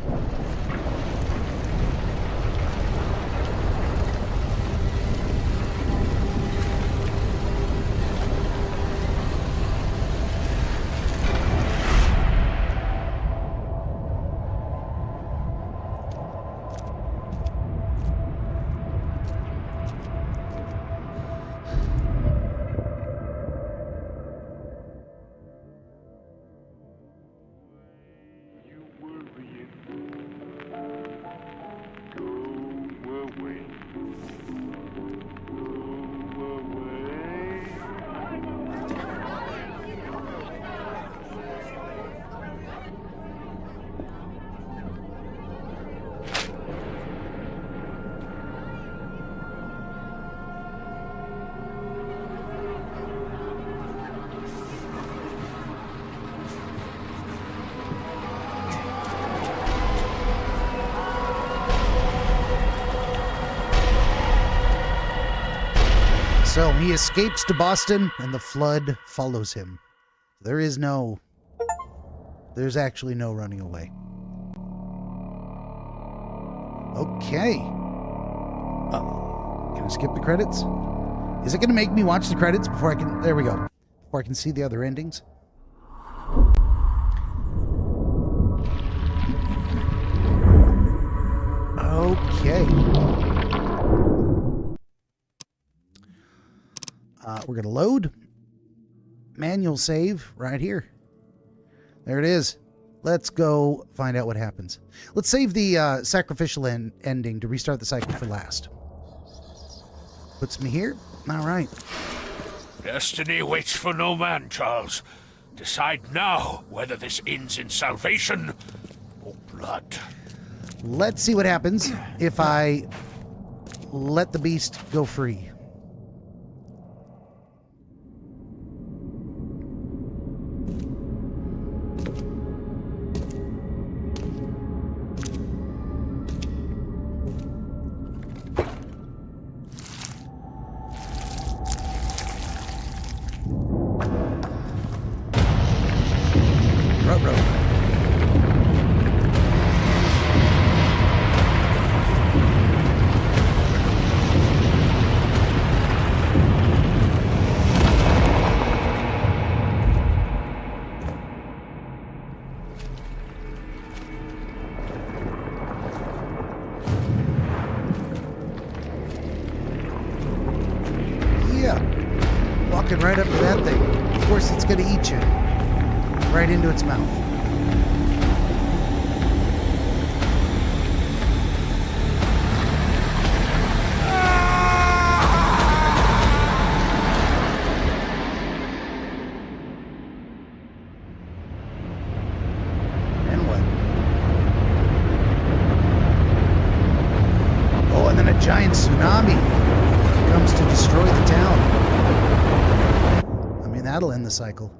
So he escapes to Boston, and the flood follows him. There's actually no running away. Okay. Can I skip the credits? Is it going to make me watch the credits before I can... There we go. Before I can see the other endings? Okay. We're going to load. Manual save right here. There it is. Let's go find out what happens. Let's save the sacrificial ending to restart the cycle for last. Puts me here. All right. Destiny waits for no man, Charles. Decide now whether this ends in salvation or blood. Let's see what happens if I let the beast go free. Right up to that thing. Of course, it's going to eat you. Right into its mouth. And what? Oh, and then a giant tsunami comes to destroy the town. That'll end the cycle.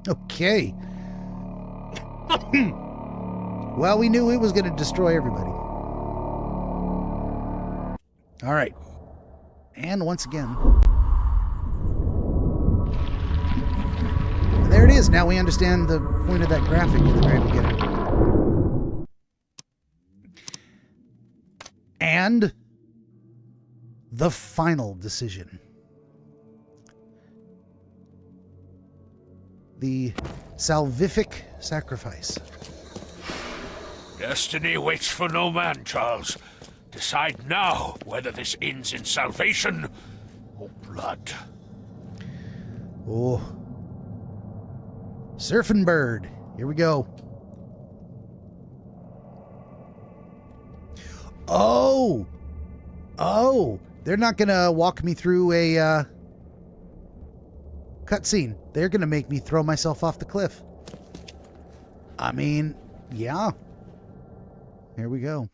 Okay. Well, we knew it was going to destroy everybody. All right. And once again. There it is. Now we understand the point of that graphic at the very beginning. And the final decision. The salvific sacrifice. Destiny waits for no man, Charles. Decide now whether this ends in salvation or blood. Oh. Surfing bird. Here we go. Oh! Oh! They're not gonna walk me through a cutscene. They're gonna make me throw myself off the cliff. I mean, yeah. Here we go.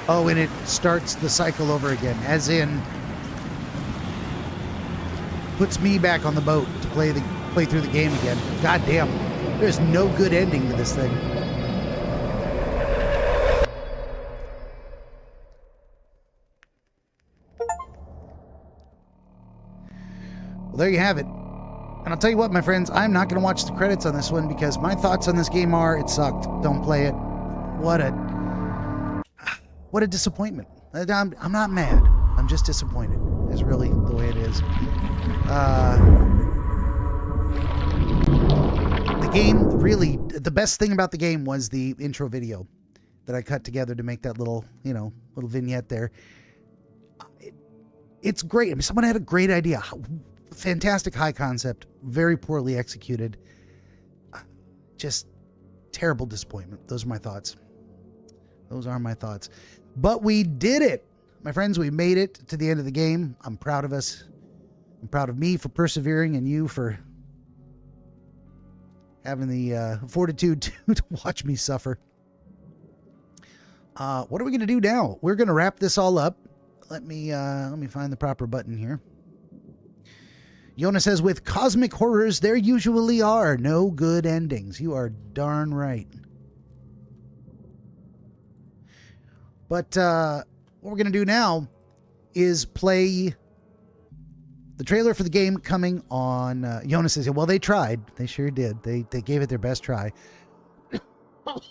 Oh, and it starts the cycle over again, as in puts me back on the boat to play through the game again. God damn, there's no good ending to this thing. Well, there you have it. And I'll tell you what, my friends, I'm not going to watch the credits on this one because my thoughts on this game are, it sucked. Don't play it. What a disappointment. I'm not mad. I'm just disappointed, is really the way it is. The game, really, the best thing about the game was the intro video that I cut together to make that little, little vignette there. It's great. I mean, someone had a great idea. Fantastic high concept. Very poorly executed. Just terrible disappointment. Those are my thoughts. Those are my thoughts. But we did it. My friends, we made it to the end of the game. I'm proud of us. I'm proud of me for persevering and you for having the fortitude to watch me suffer. What are we going to do now? We're going to wrap this all up. Let me find the proper button here. Yona says, with cosmic horrors, there usually are no good endings. You are darn right. But what we're going to do now is play the trailer for the game coming on... Yona says, well, they tried. They sure did. They gave it their best try.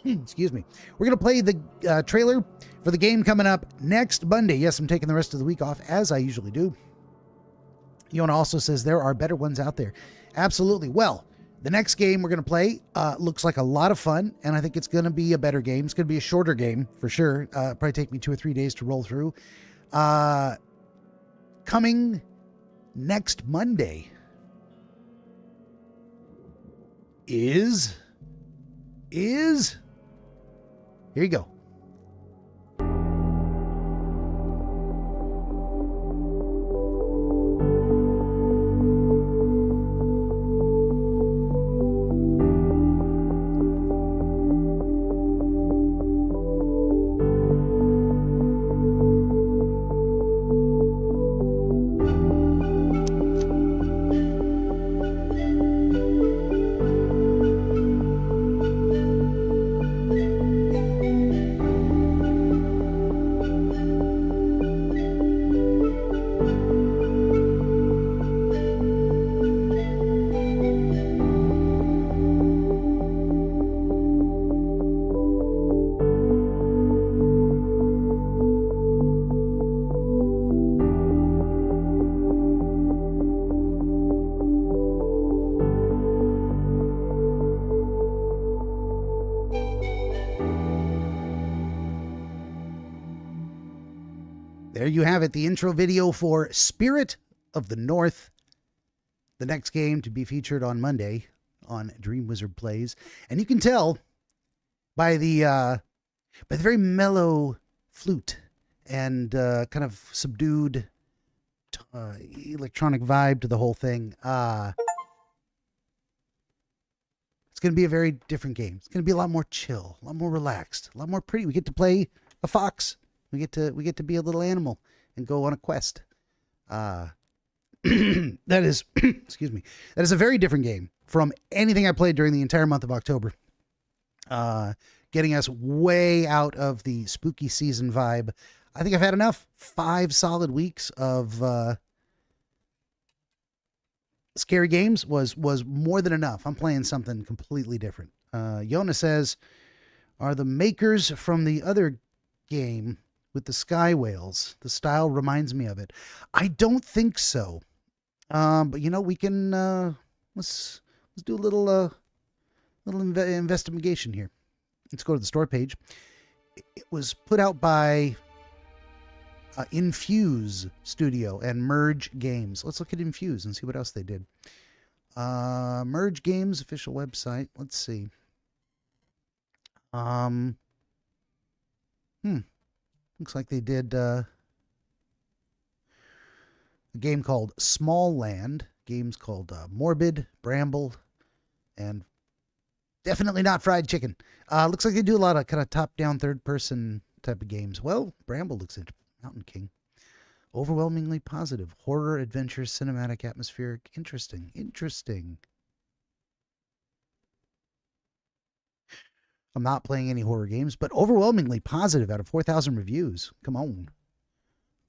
Excuse me. We're going to play the trailer for the game coming up next Monday. Yes, I'm taking the rest of the week off, as I usually do. Yona also says there are better ones out there. Absolutely. Well, the next game we're going to play looks like a lot of fun, and I think it's going to be a better game. It's going to be a shorter game, for sure. Probably take me 2 or 3 days to roll through. Coming next Monday is... Here you go. There you have it, the intro video for Spirit of the North, the next game to be featured on Monday on DreamWizard Plays. And you can tell by the very mellow flute and kind of subdued electronic vibe to the whole thing. It's going to be a very different game. It's going to be a lot more chill, a lot more relaxed, a lot more pretty. We get to play a fox. We get to be a little animal and go on a quest. That is, excuse me, that is a very different game from anything I played during the entire month of October. Getting us way out of the spooky season vibe. I think I've had enough. 5 solid weeks of scary games was more than enough. I'm playing something completely different. Yona says, are the makers from the other game with the sky whales? The style reminds me of it. I don't think so. But you know, we can let's do a little investigation here. Let's go to the store page. It was put out by Infuse Studio and Merge Games. Let's look at Infuse and see what else they did. Merge Games official website. Let's see. Looks like they did a game called Small Land, games called Morbid, Bramble, and definitely not Fried Chicken. Looks like they do a lot of kind of top-down, third-person type of games. Well, Bramble looks interesting. Mountain King. Overwhelmingly positive. Horror, adventure, cinematic, atmospheric. Interesting. I'm not playing any horror games, but overwhelmingly positive out of 4,000 reviews. Come on.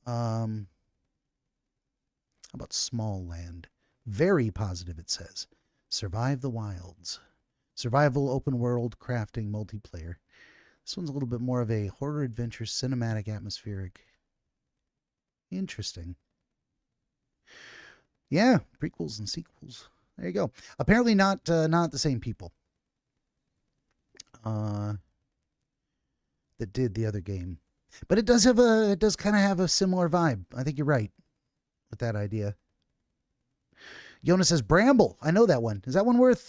How about Small Land? Very positive, it says. Survive the Wilds. Survival, open world, crafting, multiplayer. This one's a little bit more of a horror, adventure, cinematic, atmospheric. Interesting. Yeah, prequels and sequels. There you go. Apparently not the same people that did the other game, but it does kind of have a similar vibe. I think you're right with that idea. Yona says Bramble. I know that one. Is that one worth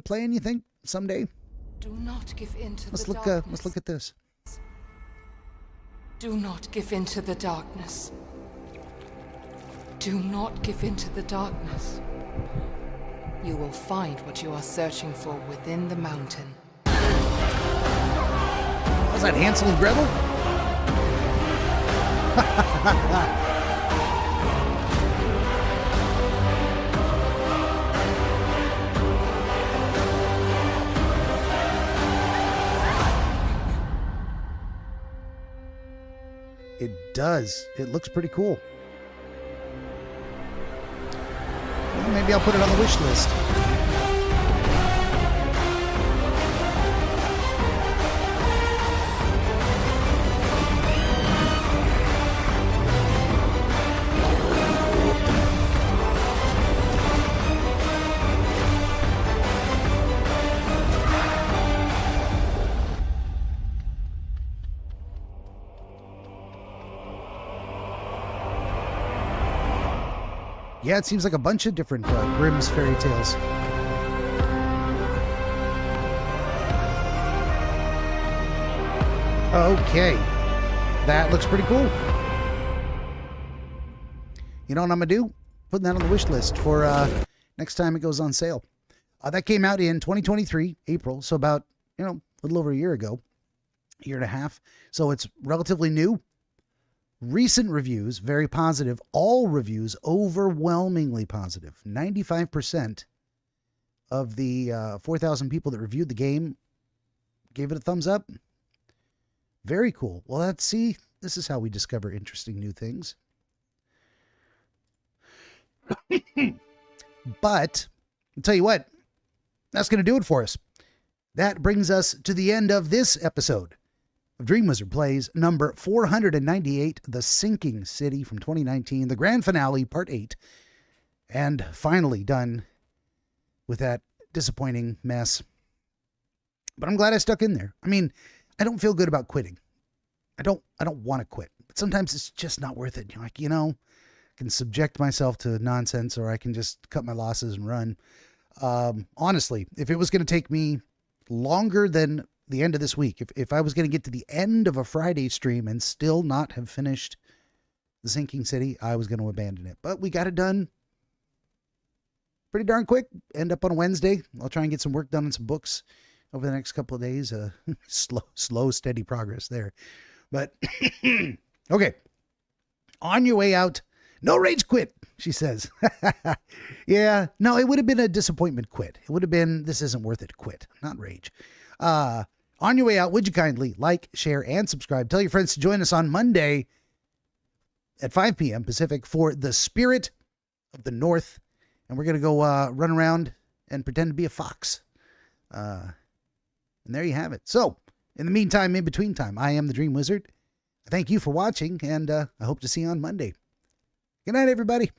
playing? You think someday? Do not give in to let's the look. darkness. Let's look at this. Do not give in to the darkness. Do not give in to the darkness. You will find what you are searching for within the mountain. Was that Hansel and Gretel? It does. It looks pretty cool. Well, maybe I'll put it on the wish list. Yeah, it seems like a bunch of different Grimm's fairy tales. Okay. That looks pretty cool. You know what I'm going to do? Putting that on the wish list for next time it goes on sale. That came out in 2023, April, so about, a little over a year ago. Year and a half. So it's relatively new. Recent reviews, very positive. All reviews, overwhelmingly positive. 95% of the 4,000 people that reviewed the game gave it a thumbs up. Very cool. Well, let's see. This is how we discover interesting new things. But, I'll tell you what, that's going to do it for us. That brings us to the end of this episode of DreamWizard Plays number 498, The Sinking City from 2019, the grand finale, part 8, and finally done with that disappointing mess. But I'm glad I stuck in there. I mean, I don't feel good about quitting. I don't want to quit, but sometimes it's just not worth it. I can subject myself to nonsense, or I can just cut my losses and run. Honestly, if it was going to take me longer than the end of this week, if I was going to get to the end of a Friday stream and still not have finished The Sinking City, I was going to abandon it. But we got it done pretty darn quick. End up on a Wednesday. I'll try and get some work done on some books over the next couple of days. Slow, steady progress there. But, okay. On your way out, no rage quit, she says. Yeah, no, it would have been a disappointment quit. It would have been, this isn't worth it quit, not rage. On your way out, would you kindly like, share, and subscribe? Tell your friends to join us on Monday at 5 p.m. Pacific for The Spirit of the North. And we're going to go run around and pretend to be a fox. And there you have it. So, in the meantime, in between time, I am the Dream Wizard. Thank you for watching, and I hope to see you on Monday. Good night, everybody.